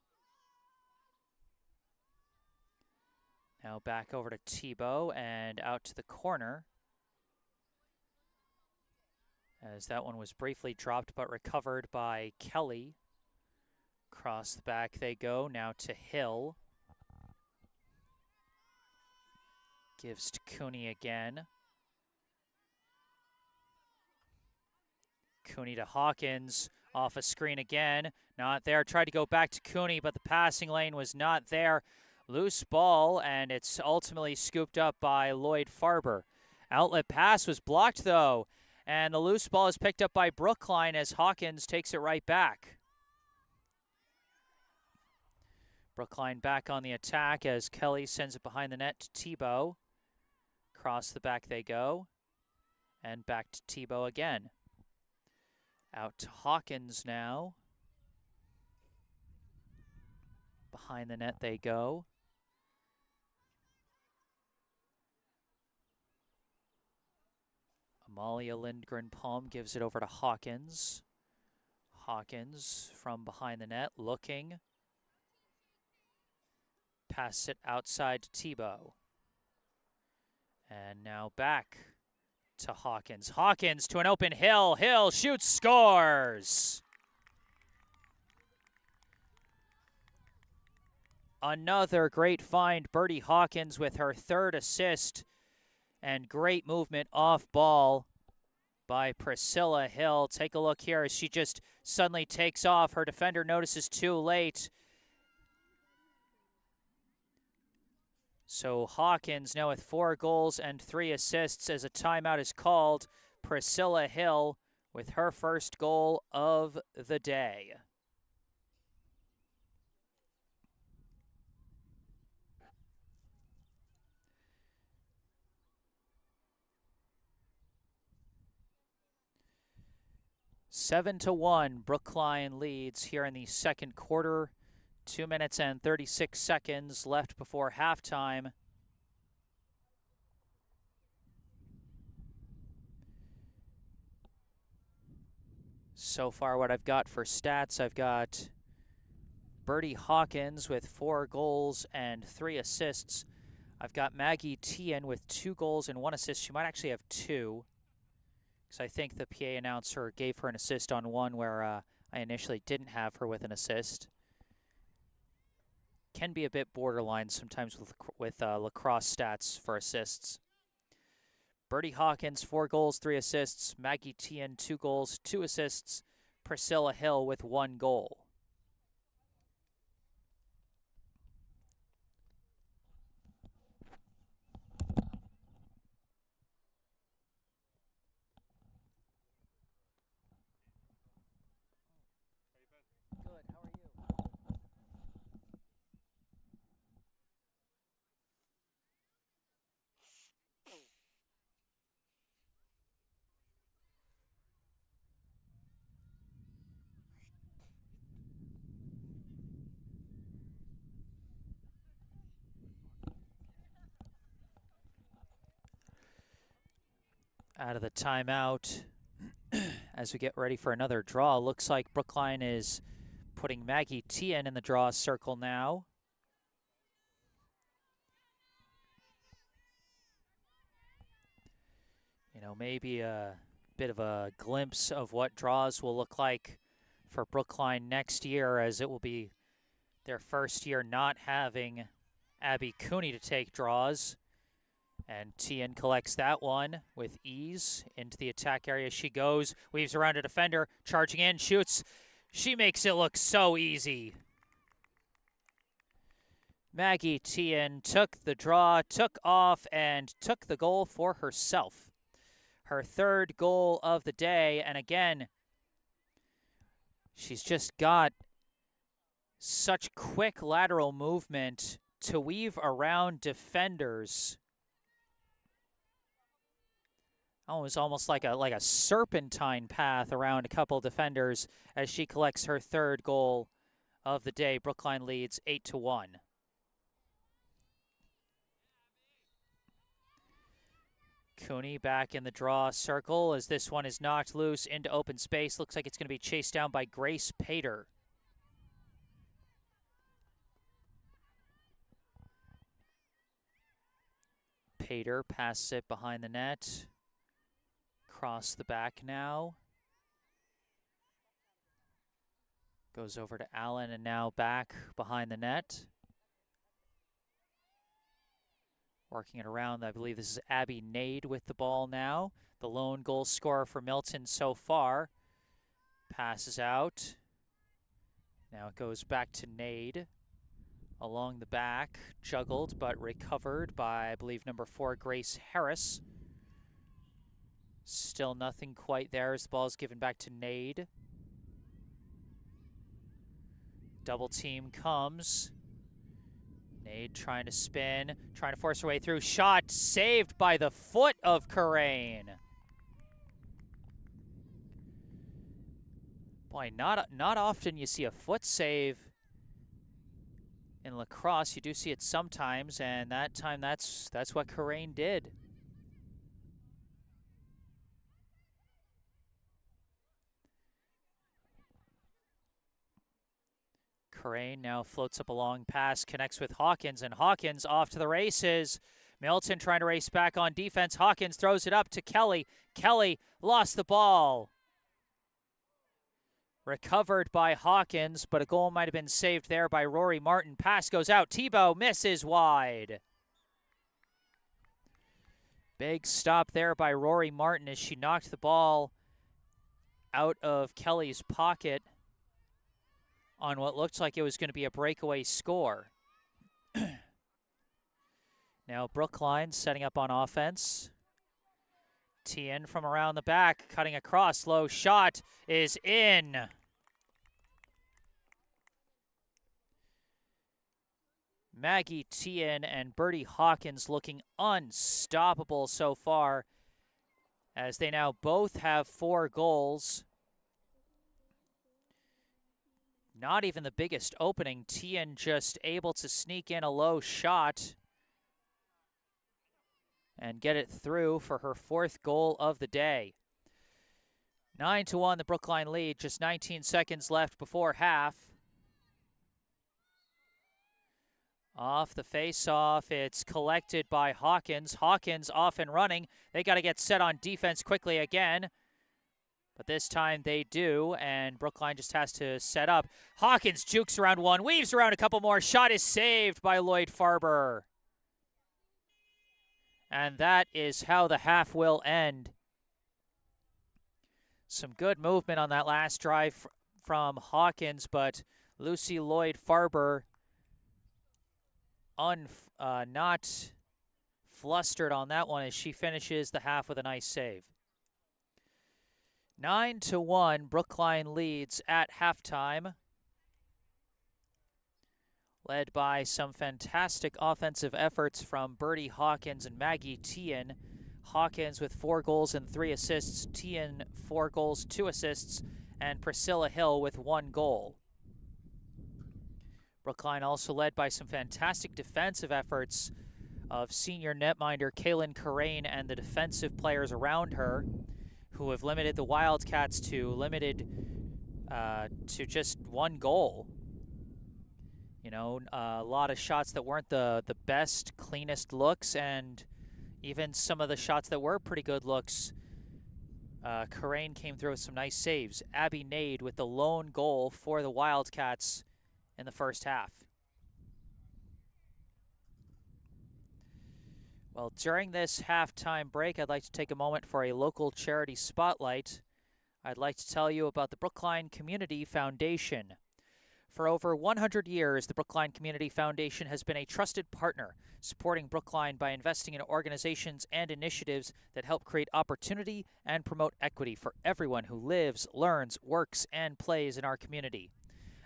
Now back over to Tebow and out to the corner. As that one was briefly dropped but recovered by Kelly. Across the back they go, now to Hill. Gives to Cooney again. Cooney to Hawkins, off a screen again. Not there, tried to go back to Cooney, but the passing lane was not there. Loose ball, and it's ultimately scooped up by Lloyd Farber. Outlet pass was blocked though, and the loose ball is picked up by Brookline as Hawkins takes it right back. Brookline back on the attack as Kelly sends it behind the net to Tebow. Across the back they go. And back to Tebow again. Out to Hawkins now. Behind the net they go. Amalia Lindgren-Palm gives it over to Hawkins. Hawkins from behind the net looking. Pass it outside to Tebow. And now back to Hawkins. Hawkins to an open Hill. Hill shoots, scores! Another great find. Birdie Hawkins with her third assist. And great movement off ball by Priscilla Hill. Take a look here as she just suddenly takes off. Her defender notices too late. So Hawkins now with 4 goals and 3 assists as a timeout is called. Priscilla Hill with her first goal of the day. Seven to 1, Brookline leads here in the second quarter. 2 minutes and 36 seconds left before halftime. So far what I've got for stats, I've got Birdie Hawkins with 4 goals and 3 assists. I've got Maggie Tien with 2 goals and 1 assist. She might actually have 2, because I think the PA announcer gave her an assist on one where I initially didn't have her with an assist. Can be a bit borderline sometimes with lacrosse stats for assists. Birdie Hawkins, 4 goals, 3 assists. Maggie Tien, 2 goals, 2 assists. Priscilla Hill with 1 goal. Out of the timeout as we get ready for another draw. Looks like Brookline is putting Maggie Tien in the draw circle now. You know, maybe a bit of a glimpse of what draws will look like for Brookline next year, as it will be their first year not having Abby Cooney to take draws. And Tien collects that one with ease. Into the attack area she goes. Weaves around a defender. Charging in. Shoots. She makes it look so easy. Maggie Tien took the draw, took off, and took the goal for herself. Her third goal of the day, and again, she's just got such quick lateral movement to weave around defenders. Oh, it was almost like a serpentine path around a couple defenders as she collects her third goal of the day. Brookline leads 8-1. Cooney back in the draw circle as this one is knocked loose into open space. Looks like it's going to be chased down by Grace Pater. Pater passes it behind the net. Across the back now. Goes over to Allen and now back behind the net. Working it around, I believe this is Abby Nade with the ball now. The lone goal scorer for Milton so far. Passes out. Now it goes back to Nade. Along the back, juggled but recovered by, I believe, number 4, Grace Harris. Still nothing quite there as the ball is given back to Nade. Double team comes. Nade trying to spin, trying to force her way through. Shot saved by the foot of Karain. Boy, not often you see a foot save in lacrosse. You do see it sometimes, and that time that's what Karain did. Karain now floats up a long pass, connects with Hawkins, and Hawkins off to the races. Milton trying to race back on defense. Hawkins throws it up to Kelly. Kelly lost the ball. Recovered by Hawkins, but a goal might have been saved there by Rory Martin. Pass goes out. Tebow misses wide. Big stop there by Rory Martin as she knocked the ball out of Kelly's pocket on what looked like it was going to be a breakaway score. Now Brookline setting up on offense. Tien from around the back, cutting across. Low shot is in. Maggie Tien and Bertie Hawkins looking unstoppable so far as they now both have 4 goals. Not even the biggest opening. Tien just able to sneak in a low shot and get it through for her 4th goal of the day. 9-1, the Brookline lead. Just 19 seconds left before half. Off the face-off, it's collected by Hawkins. Hawkins off and running. They got to get set on defense quickly again. But this time they do, and Brookline just has to set up. Hawkins jukes around one, weaves around a couple more. Shot is saved by Lloyd Farber. And that is how the half will end. Some good movement on that last drive from Hawkins, but Lucy Lloyd Farber not flustered on that one as she finishes the half with a nice save. 9-1, Brookline leads at halftime. Led by some fantastic offensive efforts from Bertie Hawkins and Maggie Tien. Hawkins with 4 goals and 3 assists, Tien 4 goals, 2 assists, and Priscilla Hill with 1 goal. Brookline also led by some fantastic defensive efforts of senior netminder Kaylin Karain and the defensive players around her, who have limited the Wildcats to just 1 goal. You know, a lot of shots that weren't the best, cleanest looks, and even some of the shots that were pretty good looks. Karain came through with some nice saves. Abby Nade with the lone goal for the Wildcats in the first half. Well, during this halftime break, I'd like to take a moment for a local charity spotlight. I'd like to tell you about the Brookline Community Foundation. For over 100 years, the Brookline Community Foundation has been a trusted partner, supporting Brookline by investing in organizations and initiatives that help create opportunity and promote equity for everyone who lives, learns, works, and plays in our community.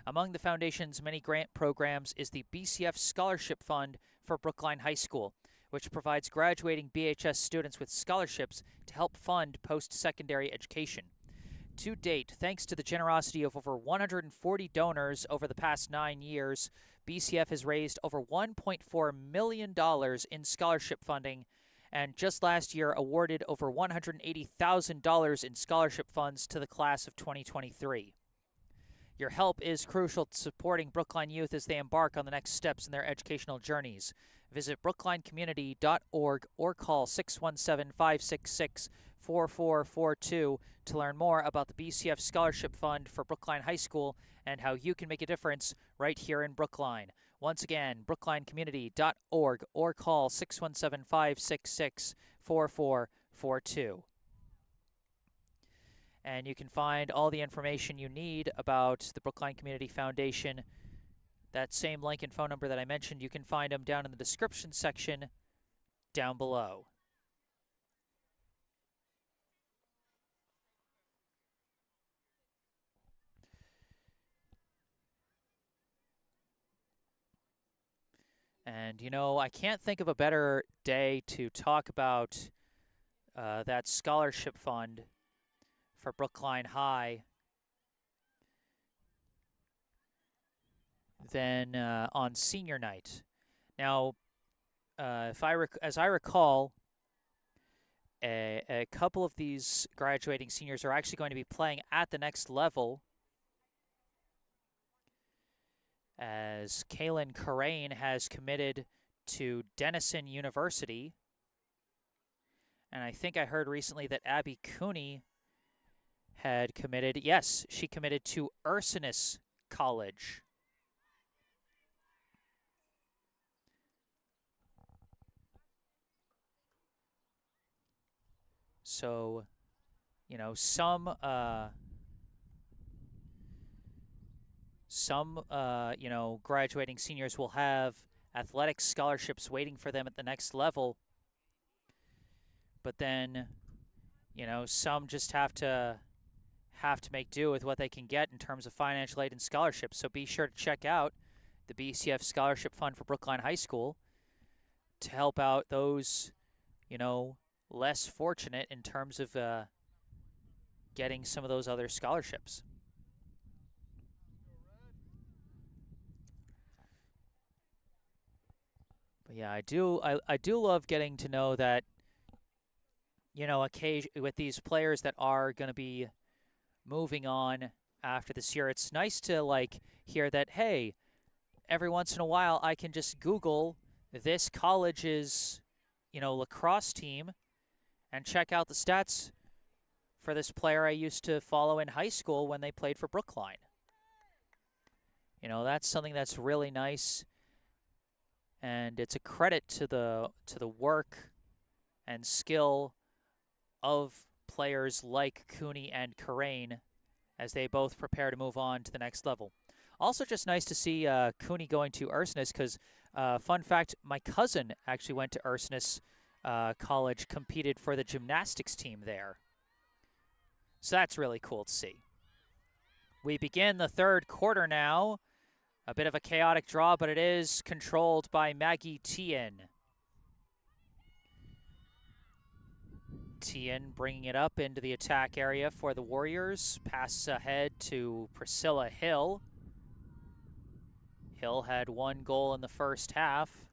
Among the foundation's many grant programs is the BCF Scholarship Fund for Brookline High School, which provides graduating BHS students with scholarships to help fund post-secondary education. To date, thanks to the generosity of over 140 donors over the past 9 years, BCF has raised over $1.4 million in scholarship funding, and just last year awarded over $180,000 in scholarship funds to the class of 2023. Your help is crucial to supporting Brookline youth as they embark on the next steps in their educational journeys. Visit brooklinecommunity.org or call 617-566-4442 to learn more about the BCF Scholarship Fund for Brookline High School and how you can make a difference right here in Brookline. Once again, brooklinecommunity.org or call 617-566-4442. And you can find all the information you need about the Brookline Community Foundation. That same link and phone number that I mentioned, you can find them down in the description section down below. And, you know, I can't think of a better day to talk about that scholarship fund for Brookline High than on senior night. Now, as I recall, a couple of these graduating seniors are actually going to be playing at the next level, as Kaylin Corraine has committed to Denison University. And I think I heard recently that Abby Cooney had committed, yes, she committed to Ursinus College. So, you know, some you know, graduating seniors will have athletic scholarships waiting for them at the next level. But then, you know, some just have to make do with what they can get in terms of financial aid and scholarships. So be sure to check out the BCF Scholarship Fund for Brookline High School to help out those, you know, less fortunate in terms of getting some of those other scholarships. But yeah, I do love getting to know that, you know, with these players that are going to be moving on after this year. It's nice to like hear that, hey, every once in a while I can just Google this college's, you know, lacrosse team and check out the stats for this player I used to follow in high school when they played for Brookline. You know, that's something that's really nice, and it's a credit to the work and skill of players like Cooney and Corraine as they both prepare to move on to the next level. Also just nice to see Cooney going to Ursinus because, fun fact, my cousin actually went to Ursinus College, competed for the gymnastics team there. So that's really cool to see. We begin the third quarter now. A bit of a chaotic draw, but it is controlled by Maggie Tien. Tien bringing it up into the attack area for the Warriors. Pass ahead to Priscilla Hill. Hill had one goal in the first half.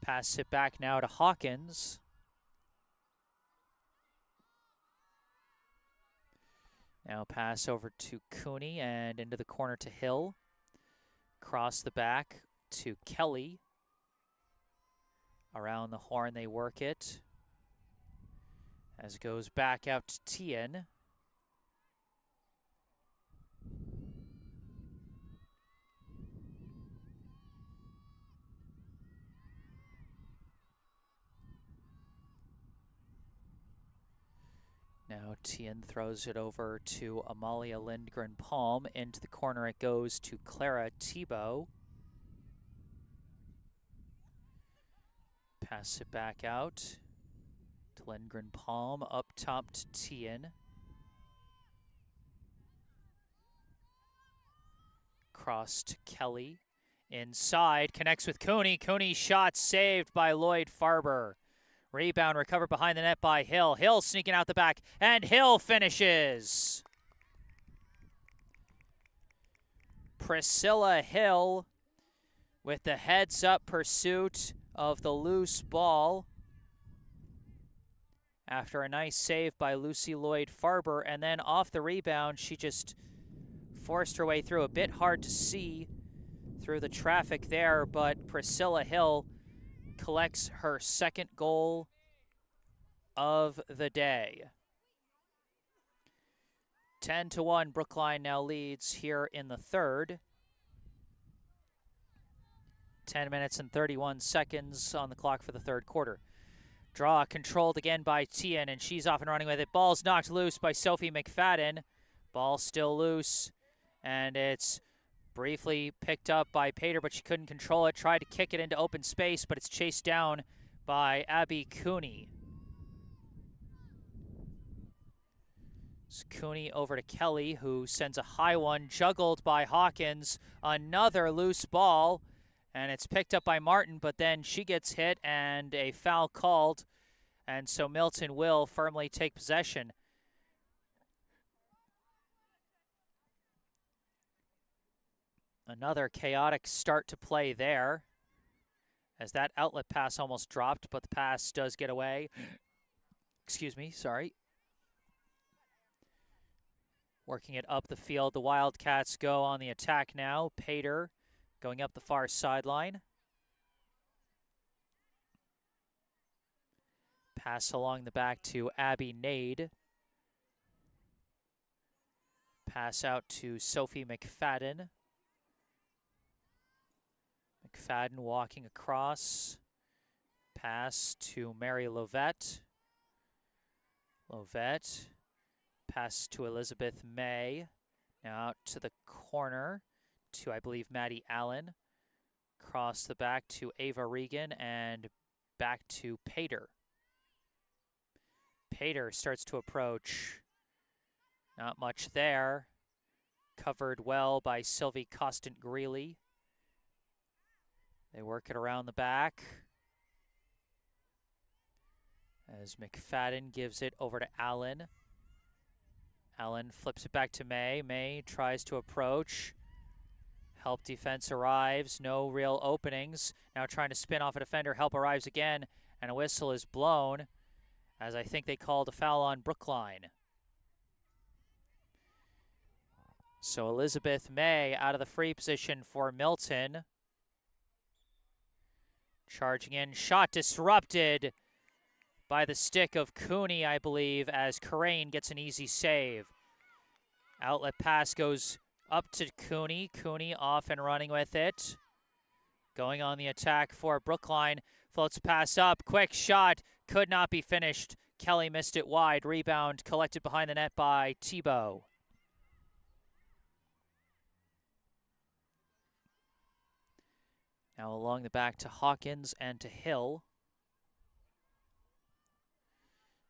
Pass it back now to Hawkins. Now pass over to Cooney and into the corner to Hill. Cross the back to Kelly. Around the horn they work it. As it goes back out to Tien. Now Tien throws it over to Amalia Lindgren-Palm. Into the corner it goes to Clara Thibault. Pass it back out to Lindgren-Palm. Up top to Tien. Cross to Kelly. Inside, connects with Cooney. Cooney's shot saved by Lloyd Farber. Rebound recovered behind the net by Hill. Hill sneaking out the back, and Hill finishes. Priscilla Hill with the heads-up pursuit of the loose ball after a nice save by Lucy Lloyd Farber, and then off the rebound, she just forced her way through. A bit hard to see through the traffic there, but Priscilla Hill collects her second goal of the day. 10-1, Brookline now leads here in the third. 10 minutes and 31 seconds on the clock for the third quarter. Draw controlled again by Tien, and she's off and running with it. Ball's knocked loose by Sophie McFadden. Ball still loose, and it's briefly picked up by Pater, but she couldn't control it. Tried to kick it into open space, but it's chased down by Abby Cooney. It's Cooney over to Kelly, who sends a high one, juggled by Hawkins. Another loose ball, and it's picked up by Martin, but then she gets hit and a foul called, and so Milton will firmly take possession. Another chaotic start to play there, as that outlet pass almost dropped, but the pass does get away. Excuse me, sorry. Working it up the field, the Wildcats go on the attack now. Pater going up the far sideline. Pass along the back to Abby Nade. Pass out to Sophie McFadden. McFadden walking across. Pass to Mary Lovette. Lovette. Pass to Elizabeth May. Now out to the corner to, I believe, Maddie Allen. Cross the back to Ava Regan and back to Pater. Pater starts to approach. Not much there. Covered well by Sylvie Costant-Greeley. They work it around the back as McFadden gives it over to Allen. Allen flips it back to May. May tries to approach. Help defense arrives. No real openings. Now trying to spin off a defender. Help arrives again, and a whistle is blown, as I think they called a foul on Brookline. So Elizabeth May out of the free position for Milton. Charging in, shot disrupted by the stick of Cooney, I believe, as Karain gets an easy save. Outlet pass goes up to Cooney. Cooney off and running with it. Going on the attack for Brookline. Floats pass up, quick shot, could not be finished. Kelly missed it wide. Rebound collected behind the net by Thibault. Now along the back to Hawkins and to Hill.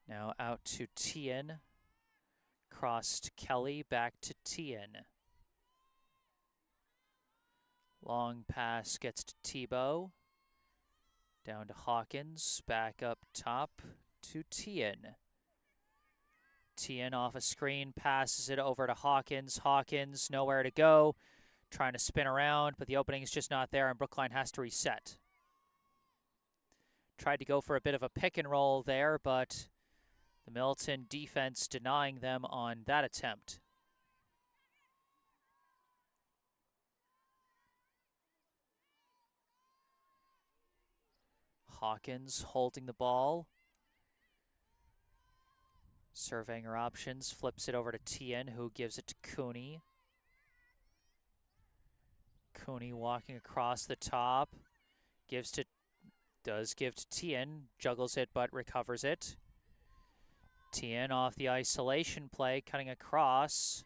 Now out to Tien. Cross to Kelly, back to Tien. Long pass gets to Thibault. Down to Hawkins, back up top to Tien. Tien off a screen, passes it over to Hawkins. Hawkins nowhere to go. Trying to spin around, but the opening is just not there, and Brookline has to reset. Tried to go for a bit of a pick and roll there, but the Milton defense denying them on that attempt. Hawkins holding the ball. Surveying her options, flips it over to Tien, who gives it to Cooney. Cooney walking across the top, does give to Tien, juggles it but recovers it. Tien off the isolation play, cutting across.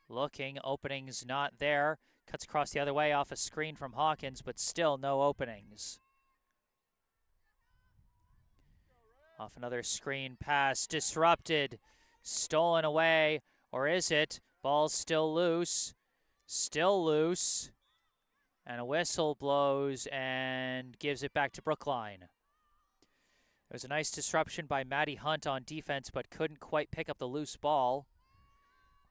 Looking, openings not there. Cuts across the other way off a screen from Hawkins, but still no openings. Off another screen pass, disrupted, stolen away, or is it? Ball's still loose, and a whistle blows and gives it back to Brookline. It was a nice disruption by Matty Hunt on defense, but couldn't quite pick up the loose ball,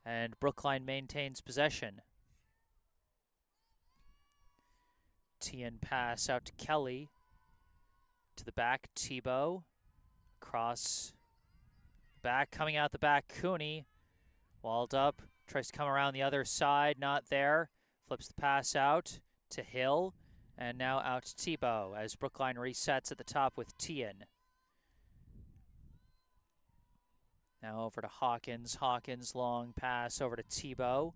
and Brookline maintains possession. Tien pass out to Kelly, to the back, Tebow. Cross back, coming out the back, Cooney. Walled up, tries to come around the other side, not there. Flips the pass out to Hill, and now out to Tebow as Brookline resets at the top with Tien. Now over to Hawkins. Hawkins, long pass over to Tebow.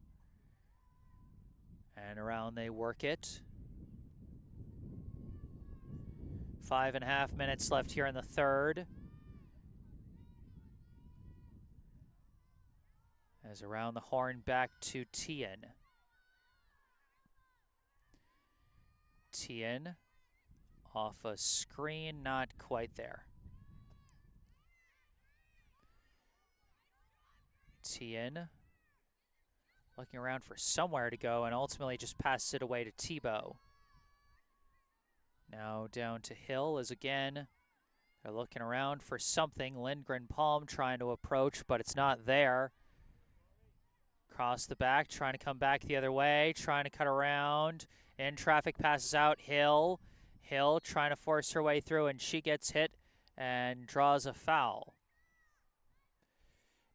And around they work it. 5.5 minutes left here in the third. As around the horn back to Tien. Tien off a screen, not quite there. Tien looking around for somewhere to go and ultimately just passes it away to Tebow. Now down to Hill as again, they're looking around for something. Lindgren Palm trying to approach, but it's not there. Across the back, trying to come back the other way, trying to cut around. In traffic, passes out, Hill. Hill trying to force her way through, and she gets hit and draws a foul.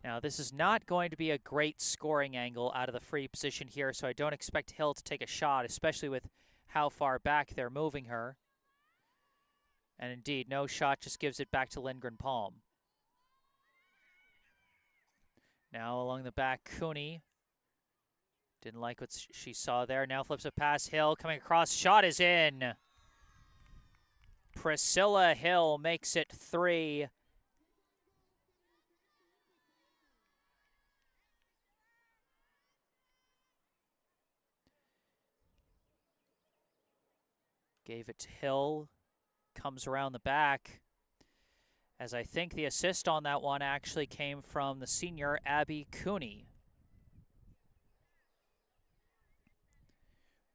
Now, this is not going to be a great scoring angle out of the free position here, so I don't expect Hill to take a shot, especially with how far back they're moving her. And indeed, no shot, just gives it back to Lindgren Palm. Now along the back, Cooney. Didn't like what she saw there. Now flips a pass, Hill coming across. Shot is in. Priscilla Hill makes it 3. Gave it to Hill. Comes around the back. As I think the assist on that one actually came from the senior Abby Cooney.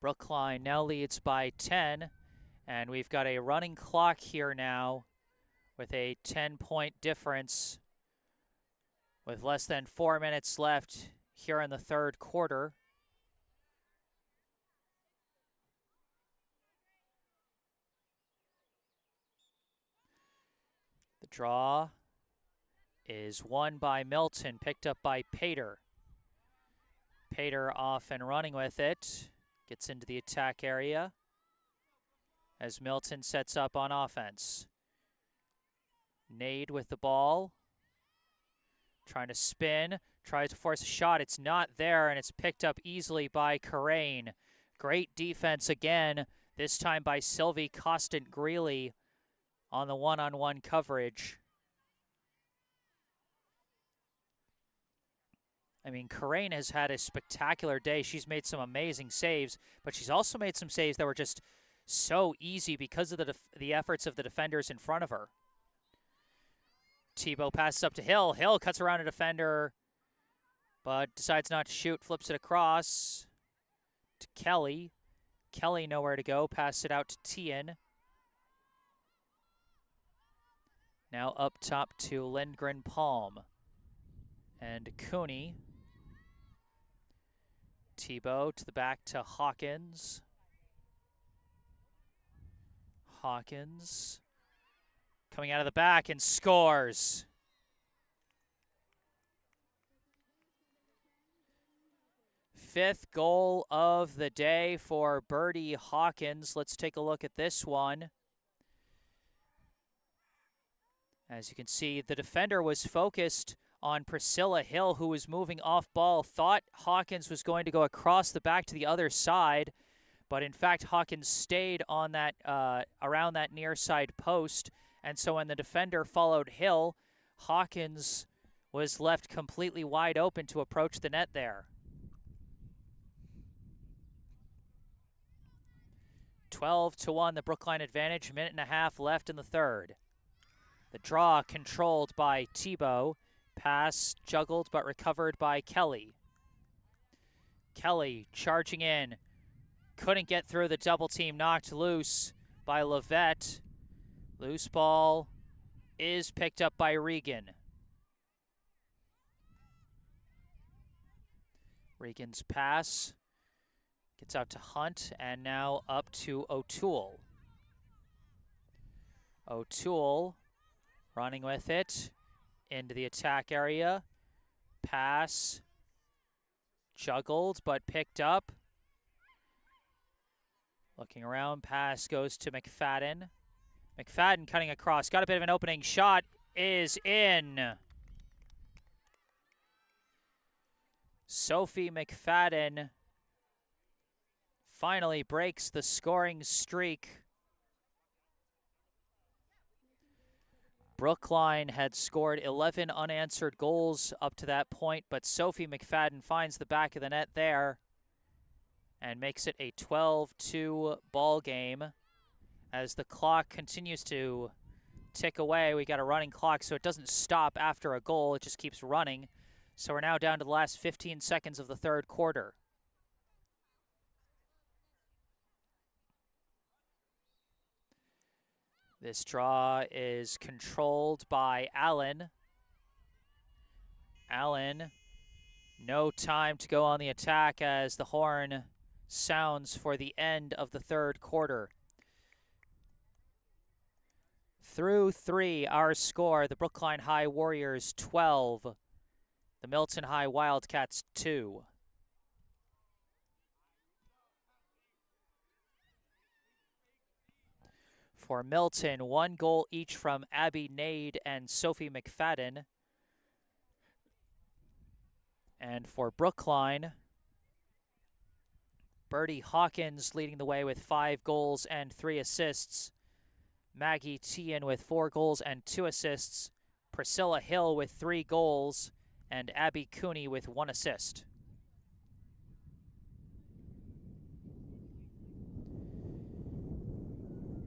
Brookline now leads by 10, and we've got a running clock here now with a 10-point difference with less than 4 minutes left here in the third quarter. The draw is won by Milton, picked up by Pater. Pater off and running with it. Gets into the attack area as Milton sets up on offense. Nade with the ball. Trying to spin. Tries to force a shot. It's not there, and it's picked up easily by Karain. Great defense again, this time by Sylvie Costant-Greeley on the one-on-one coverage. I mean, Karain has had a spectacular day. She's made some amazing saves, but she's also made some saves that were just so easy because of the efforts of the defenders in front of her. Tebow passes up to Hill. Hill cuts around a defender, but decides not to shoot, flips it across to Kelly. Kelly nowhere to go, passes it out to Tien. Now up top to Lindgren Palm and Cooney. Tebow to the back to Hawkins. Hawkins coming out of the back and scores. Fifth goal of the day for Birdie Hawkins. Let's take a look at this one. As you can see, the defender was focused on Priscilla Hill, who was moving off ball, thought Hawkins was going to go across the back to the other side, but in fact Hawkins stayed on that around that near side post, and so when the defender followed Hill, Hawkins was left completely wide open to approach the net there. 12-1, the Brookline advantage. Minute and a half left in the third. The draw controlled by Thibault. Pass juggled but recovered by Kelly. Kelly charging in. Couldn't get through the double team. Knocked loose by Levette. Loose ball is picked up by Regan. Regan's pass gets out to Hunt, and now up to O'Toole. O'Toole running with it into the attack area. Pass juggled but picked up. Looking around, pass goes to McFadden. McFadden cutting across, got a bit of an opening shot, is in. Sophie McFadden finally breaks the scoring streak. Brookline had scored 11 unanswered goals up to that point, but Sophie McFadden finds the back of the net there and makes it a 12-2 ball game. As the clock continues to tick away, we got a running clock, so it doesn't stop after a goal, it just keeps running. So we're now down to the last 15 seconds of the third quarter. This draw is controlled by Allen. Allen, no time to go on the attack as the horn sounds for the end of the third quarter. Through 3, our score, the Brookline High Warriors 12, the Milton High Wildcats 2. For Milton, 1 goal each from Abby Nade and Sophie McFadden. And for Brookline, Birdie Hawkins leading the way with 5 goals and 3 assists. Maggie Tian with 4 goals and 2 assists. Priscilla Hill with 3 goals. And Abby Cooney with 1 assist.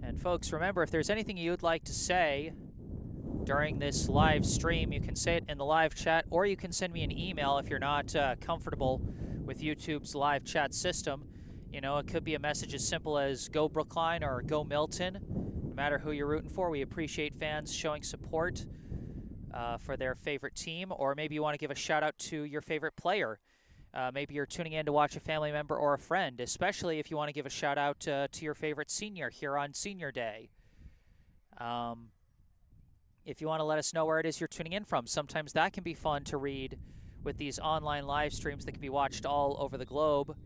And folks, remember, if there's anything you'd like to say during this live stream, you can say it in the live chat, or you can send me an email if you're not comfortable with YouTube's live chat system. You know, it could be a message as simple as Go Brookline or Go Milton. No matter who you're rooting for, we appreciate fans showing support for their favorite team, or maybe you want to give a shout out to your favorite player. Maybe you're tuning in to watch a family member or a friend, especially if you want to give a shout out to your favorite senior here on Senior Day. If you want to let us know where it is you're tuning in from, sometimes that can be fun to read with these online live streams that can be watched all over the globe.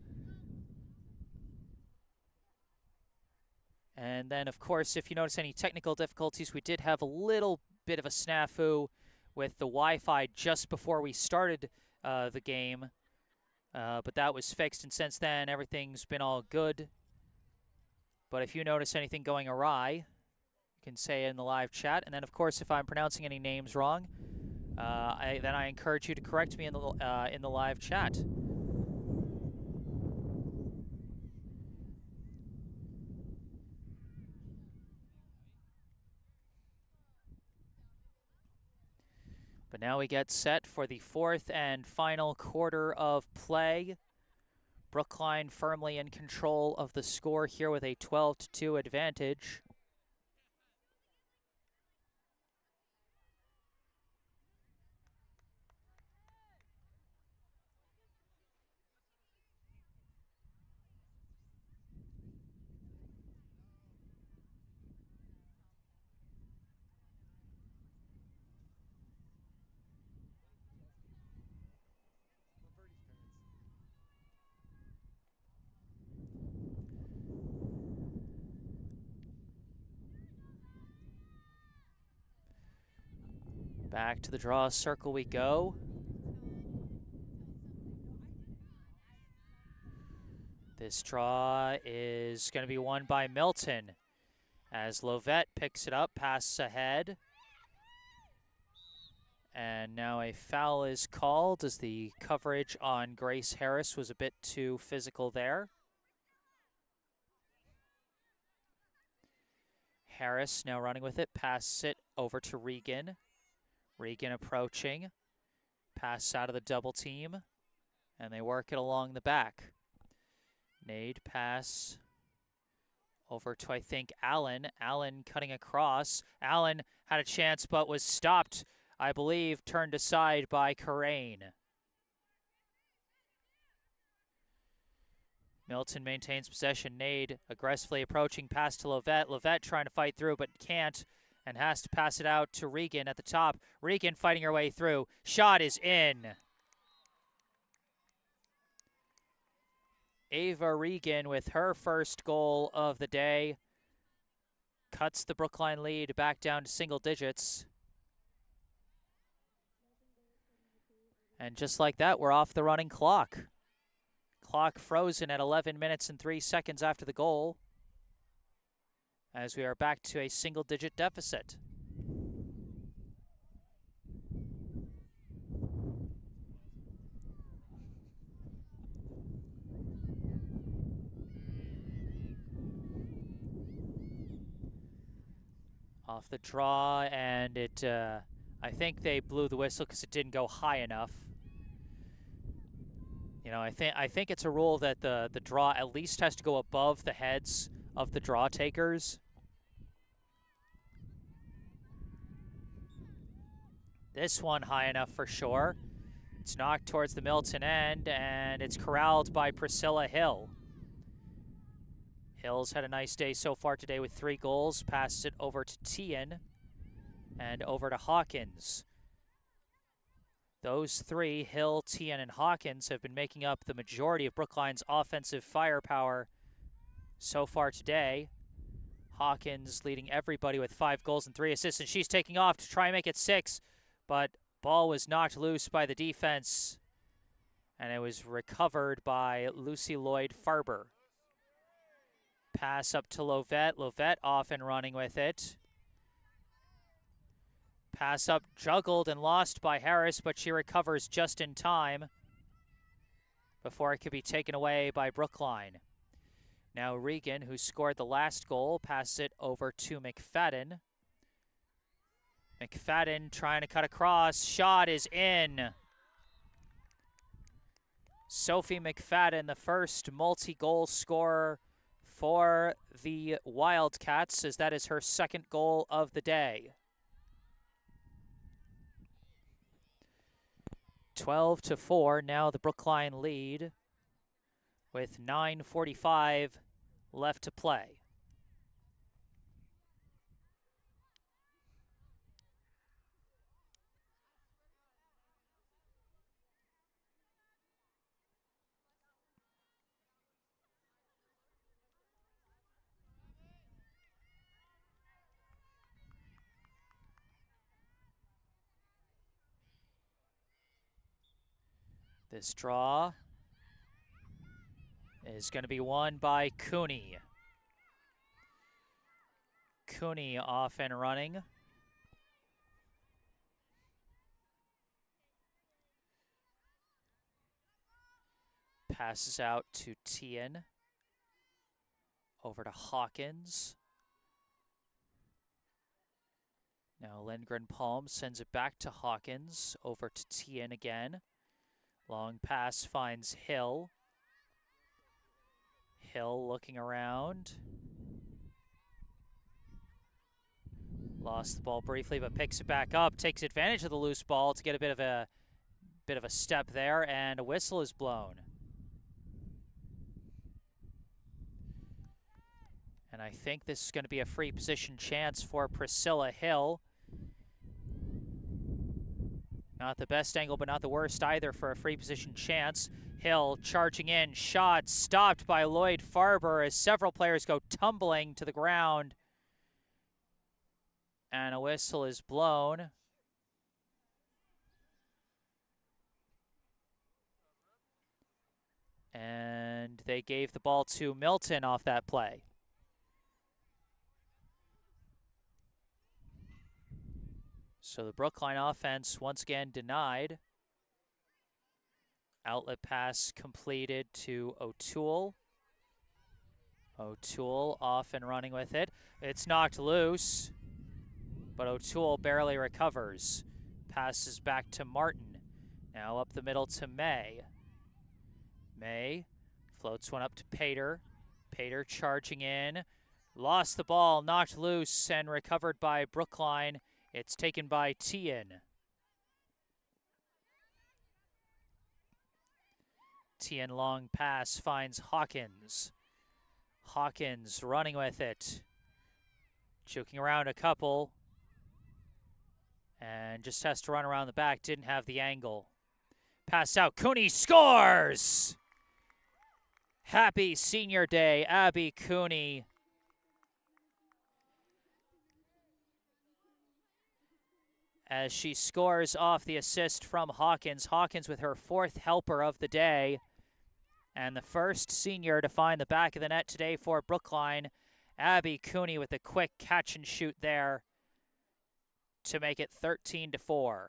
And then, of course, if you notice any technical difficulties, we did have a little bit of a snafu with the Wi-Fi just before we started the game. But that was fixed, and since then, everything's been all good. But if you notice anything going awry, you can say it in the live chat. And then, of course, if I'm pronouncing any names wrong, then I encourage you to correct me in the live chat. But now we get set for the 4th and final quarter of play. Brookline firmly in control of the score here with a 12-2 advantage. Back to the draw circle we go. This draw is going to be won by Milton as Lovette picks it up, passes ahead. And now a foul is called as the coverage on Grace Harris was a bit too physical there. Harris now running with it, passes it over to Regan. Regan approaching, pass out of the double team, and they work it along the back. Nade pass over to, I think, Allen. Allen cutting across. Allen had a chance but was stopped, I believe, turned aside by Karain. Milton maintains possession. Nade aggressively approaching, pass to Lovett. Lovett trying to fight through but can't and has to pass it out to Regan at the top. Regan fighting her way through. Shot is in. Ava Regan with her first goal of the day cuts the Brookline lead back down to single digits. And just like that, we're off the running clock. Clock frozen at 11 minutes and 3 seconds after the goal, as we are back to a single-digit deficit. Off the draw, and it, I think they blew the whistle because it didn't go high enough. You know, I think it's a rule that the draw at least has to go above the heads of the draw takers. This one high enough for sure. It's knocked towards the Milton end, and it's corralled by Priscilla Hill. Hill's had a nice day so far today with 3 goals. Passes it over to Tian and over to Hawkins. Those 3, Hill, Tian, and Hawkins, have been making up the majority of Brookline's offensive firepower so far today. Hawkins leading everybody with 5 goals and 3 assists, and she's taking off to try and make it 6, but ball was knocked loose by the defense, and it was recovered by Lucy Lloyd-Farber. Pass up to Lovett. Lovett off and running with it. Pass up juggled and lost by Harris, but she recovers just in time before it could be taken away by Brookline. Now Regan, who scored the last goal, passes it over to McFadden. McFadden trying to cut across. Shot is in. Sophie McFadden, the first multi-goal scorer for the Wildcats, as that is her second goal of the day. 12-4, now the Brookline lead with 9:45 left to play. This draw is going to be won by Cooney. Cooney off and running. Passes out to Tian. Over to Hawkins. Now Lindgren Palm sends it back to Hawkins. Over to Tian again. Long pass finds Hill. Hill looking around. Lost the ball briefly, but picks it back up. Takes advantage of the loose ball to get a bit of a step there, and a whistle is blown. And I think this is going to be a free position chance for Priscilla Hill. Not the best angle, but not the worst either for a free position chance. Hill charging in, shot stopped by Lloyd-Farber as several players go tumbling to the ground. And a whistle is blown. And they gave the ball to Milton off that play. So the Brookline offense once again denied. Outlet pass completed to O'Toole. O'Toole off and running with it. It's knocked loose, but O'Toole barely recovers. Passes back to Martin. Now up the middle to May. May floats one up to Pater. Pater charging in. Lost the ball, knocked loose, and recovered by Brookline. It's taken by Tien. Tien long pass finds Hawkins. Hawkins running with it. Joking around a couple. And just has to run around the back. Didn't have the angle. Pass out. Cooney scores! Happy senior day, Abby Cooney. As she scores off the assist from Hawkins. Hawkins with her 4th helper of the day. And the first senior to find the back of the net today for Brookline. Abby Cooney with a quick catch and shoot there to make it 13-4.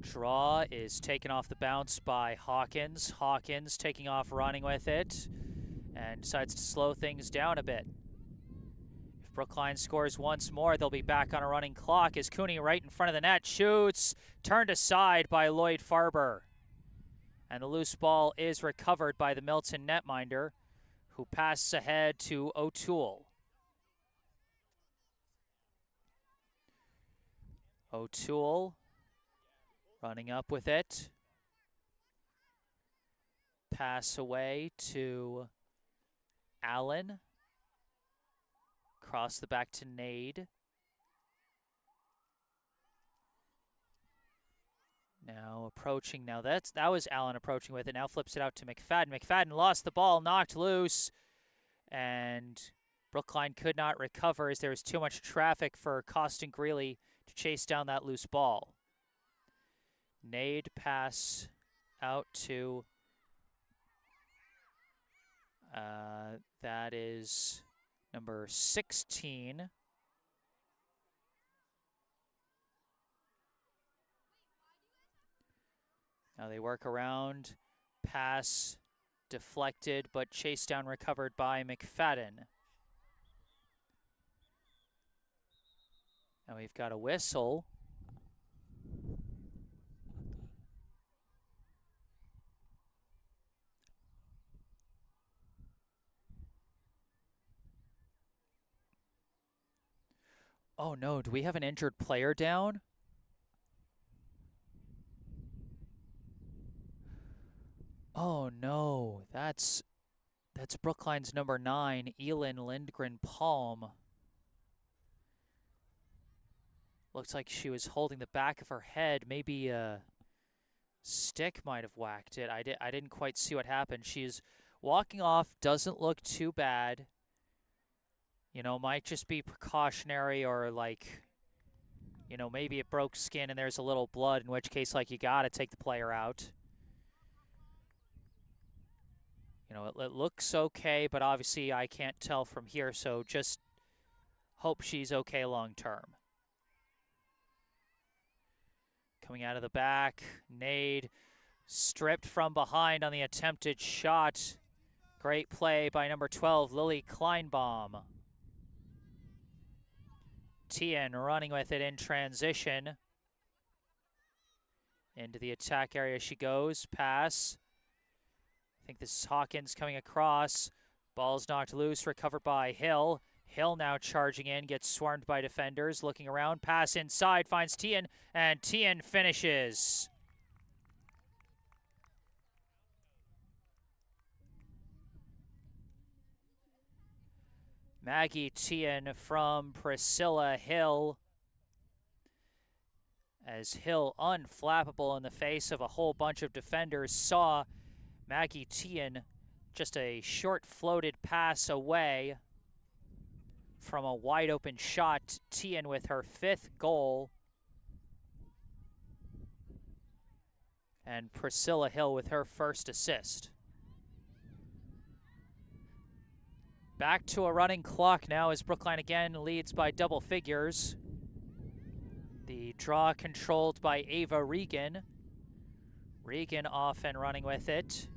Draw is taken off the bounce by Hawkins. Hawkins taking off running with it and decides to slow things down a bit. If Brookline scores once more, they'll be back on a running clock as Cooney right in front of the net shoots, turned aside by Lloyd Farber. And the loose ball is recovered by the Milton netminder, who passes ahead to O'Toole. O'Toole running up with it. Pass away to Allen. Cross the back to Nade. Now approaching. Now that was Allen approaching with it. Now flips it out to McFadden. McFadden lost the ball, knocked loose, and Brookline could not recover as there was too much traffic for Costin Greeley to chase down that loose ball. Nade pass out to, that is number 16. Now they work around, pass deflected, but chased down, recovered by McFadden. Now we've got a whistle. Oh no, do we have an injured player down? Oh no, that's Brookline's number 9, Elin Lindgren Palm. Looks like she was holding the back of her head. Maybe a stick might have whacked it. I didn't quite see what happened. She's walking off, doesn't look too bad. You know, might just be precautionary, or like, you know, maybe it broke skin and there's a little blood, in which case, like, you gotta take the player out. You know, it looks okay, but obviously I can't tell from here, so just hope she's okay long term. Coming out of the back, Nade stripped from behind on the attempted shot. Great play by number 12, Lily Kleinbaum. Tien running with it in transition. Into the attack area she goes. Pass. I think this is Hawkins coming across. Ball's knocked loose, recovered by Hill. Hill now charging in, gets swarmed by defenders. Looking around, pass inside, finds Tien, and Tien finishes. Maggie Tien from Priscilla Hill. As Hill, unflappable in the face of a whole bunch of defenders, saw Maggie Tien just a short floated pass away from a wide open shot. Tian with her 5th goal. And Priscilla Hill with her 1st assist. Back to a running clock now as Brookline again leads by double figures. The draw controlled by Ava Regan. Regan off and running with it.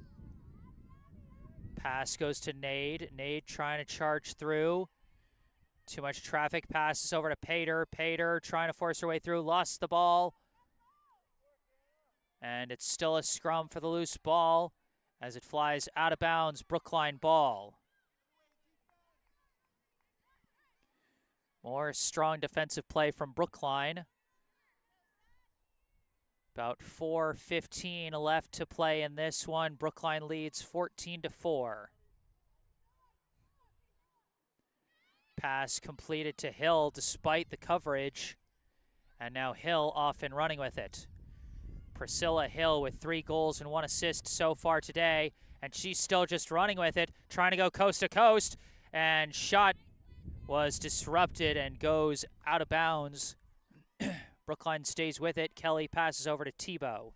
Pass goes to Nade. Nade trying to charge through. Too much traffic. Passes over to Pater. Pater trying to force her way through. Lost the ball. And it's still a scrum for the loose ball as it flies out of bounds. Brookline ball. More strong defensive play from Brookline. About 4:15 left to play in this one. Brookline leads 14-4. Pass completed to Hill despite the coverage. And now Hill off and running with it. Priscilla Hill with 3 goals and 1 assist so far today. And she's still just running with it, trying to go coast to coast. And shot was disrupted and goes out of bounds. Brookline stays with it. Kelly passes over to Tebow.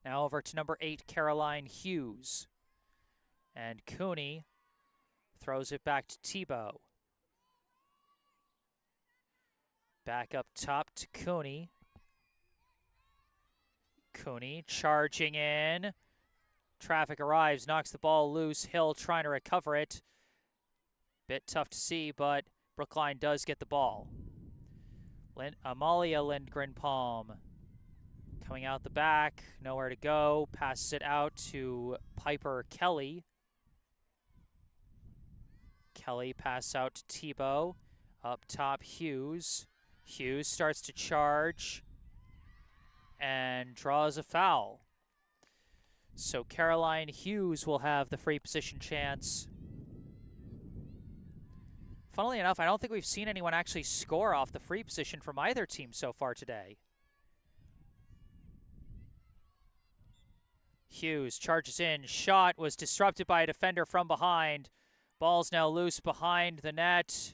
Now over to number 8, Caroline Hughes. And Cooney throws it back to Tebow. Back up top to Cooney. Cooney charging in. Traffic arrives, knocks the ball loose. Hill trying to recover it. Bit tough to see, but Brookline does get the ball. Amalia Lindgren-Palm coming out the back, nowhere to go. Passes it out to Piper Kelly. Kelly passes out to Tebow. Up top, Hughes. Hughes starts to charge and draws a foul. So Caroline Hughes will have the free position chance. Funnily enough, I don't think we've seen anyone actually score off the free position from either team so far today. Hughes charges in. Shot was disrupted by a defender from behind. Ball's now loose behind the net.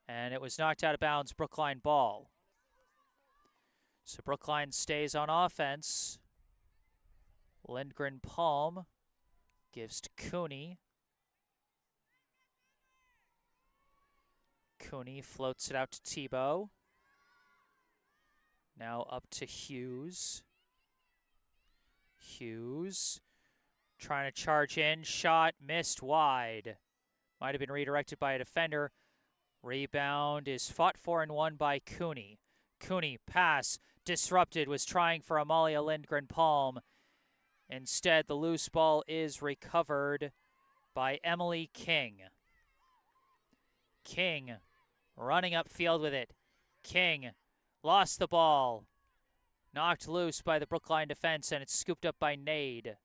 And it was knocked out of bounds. Brookline ball. So Brookline stays on offense. Lindgren-Palm gives to Cooney. Cooney floats it out to Tebow. Now up to Hughes. Hughes trying to charge in. Shot missed wide. Might have been redirected by a defender. Rebound is fought for and won by Cooney. Cooney pass disrupted, was trying for Amalia Lindgren-Palm. Instead, the loose ball is recovered by Emily King. King running upfield with it. King lost the ball. Knocked loose by the Brookline defense, and it's scooped up by Nade.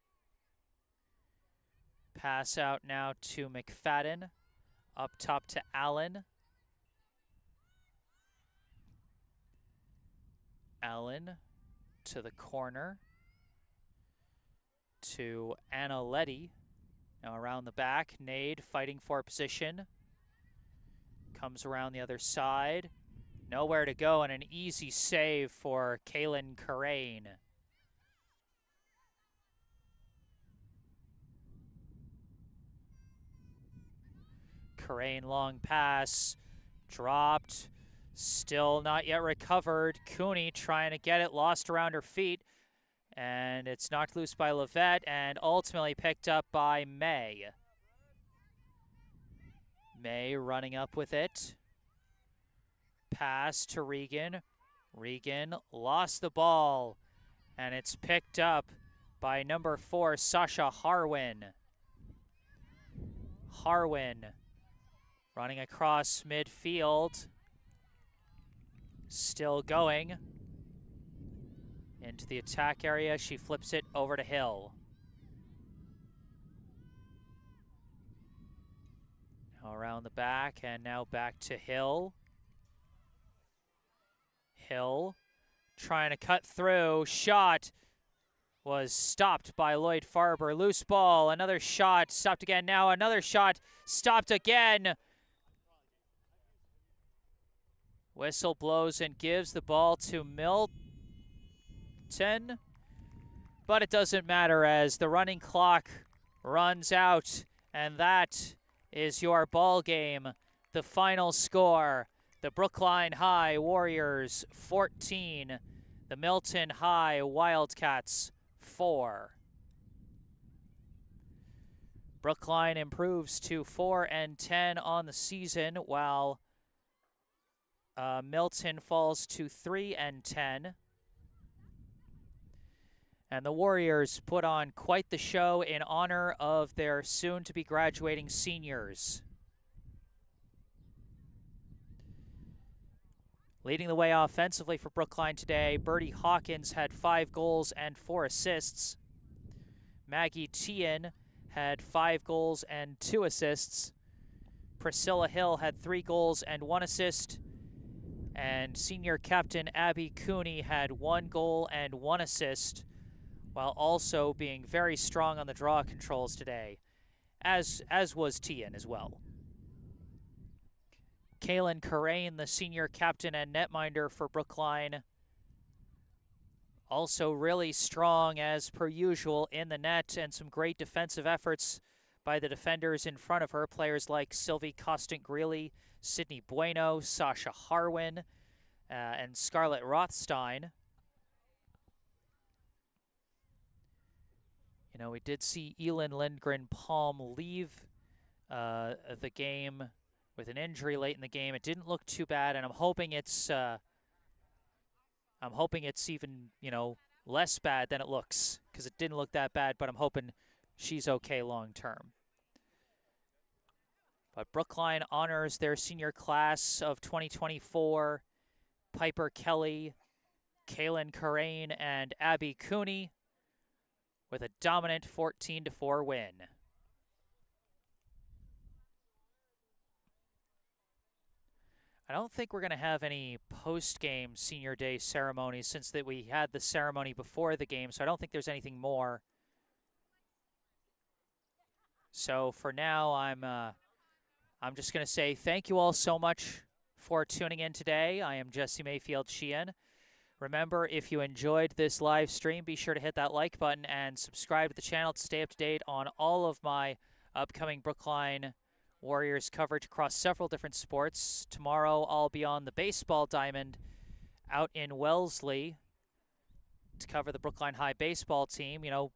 Pass out now to McFadden. Up top to Allen. Allen to the corner. To Anna Letty. Now around the back. Nade fighting for position. Comes around the other side. Nowhere to go, and an easy save for Kaylin Carrain. Carrain long pass. Dropped. Still not yet recovered. Cooney trying to get it. Lost around her feet. And it's knocked loose by Levette and ultimately picked up by May. May running up with it. Pass to Regan. Regan lost the ball. And it's picked up by number 4, Sasha Harwin. Harwin running across midfield. Still going. Into the attack area. She flips it over to Hill. Now around the back, and now back to Hill. Hill trying to cut through. Shot was stopped by Lloyd Farber. Loose ball, another shot, stopped again now, another shot, stopped again. Whistle blows and gives the ball to Milton. But it doesn't matter as the running clock runs out, and that is your ball game. The final score, the Brookline High Warriors 14, the Milton High Wildcats 4. Brookline improves to 4-10 on the season, while Milton falls to 3-10. And the Warriors put on quite the show in honor of their soon-to-be graduating seniors. Leading the way offensively for Brookline today, Birdie Hawkins had 5 goals and 4 assists. Maggie Tian had 5 goals and 2 assists. Priscilla Hill had 3 goals and 1 assist. And senior captain Abby Cooney had 1 goal and 1 assist, while also being very strong on the draw controls today, as was Tian as well. Kaylin Carrain, the senior captain and netminder for Brookline, also really strong as per usual in the net, and some great defensive efforts by the defenders in front of her. Players like Sylvie Costant-Greeley, Sydney Bueno, Sasha Harwin, and Scarlett Rothstein. You know, we did see Elin Lindgren-Palm leave the game with an injury late in the game. It didn't look too bad, and I'm hoping it's even, you know, less bad than it looks, because it didn't look that bad, but I'm hoping she's okay long term. But Brookline honors their senior class of 2024, Piper Kelly, Kaylin Carrain, and Abby Cooney, with a dominant 14-4 win. I don't think we're going to have any post-game senior day ceremonies, since that we had the ceremony before the game, so I don't think there's anything more. So for now, I'm just going to say thank you all so much for tuning in today. I am Jesse Mayfield-Sheehan. Remember, if you enjoyed this live stream, be sure to hit that like button and subscribe to the channel to stay up to date on all of my upcoming Brookline Warriors coverage across several different sports. Tomorrow, I'll be on the baseball diamond out in Wellesley to cover the Brookline High baseball team. You know,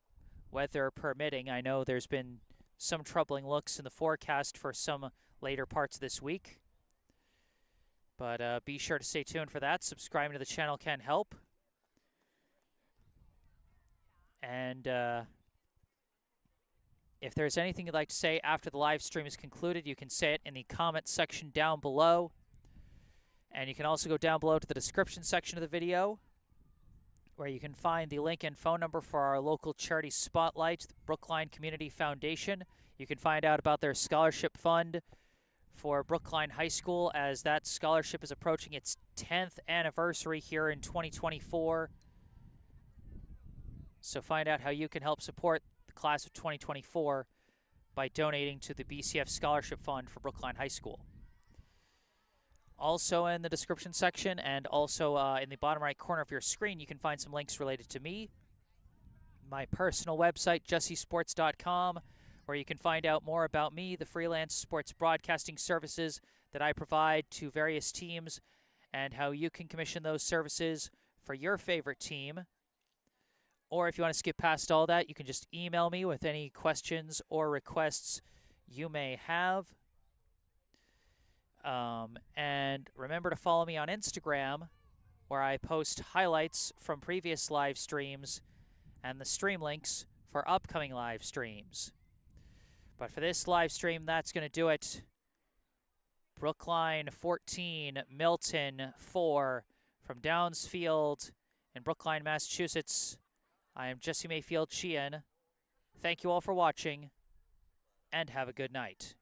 weather permitting. I know there's been some troubling looks in the forecast for some later parts of this week. But be sure to stay tuned for that. Subscribing to the channel can help. And if there's anything you'd like to say after the live stream is concluded, you can say it in the comment section down below. And you can also go down below to the description section of the video, where you can find the link and phone number for our local charity spotlight, the Brookline Community Foundation. You can find out about their scholarship fund for Brookline High School, as that scholarship is approaching its 10th anniversary here in 2024. So find out how you can help support the class of 2024 by donating to the BCF Scholarship Fund for Brookline High School. Also in the description section, and also in the bottom right corner of your screen, you can find some links related to me, my personal website, jessesports.com, where you can find out more about me, the freelance sports broadcasting services that I provide to various teams, and how you can commission those services for your favorite team. Or if you want to skip past all that, you can just email me with any questions or requests you may have. And remember to follow me on Instagram, where I post highlights from previous live streams and the stream links for upcoming live streams. But for this live stream, that's going to do it. Brookline 14, Milton 4, from Downsfield in Brookline, Massachusetts. I am Jesse Mayfield-Sheehan. Thank you all for watching, and have a good night.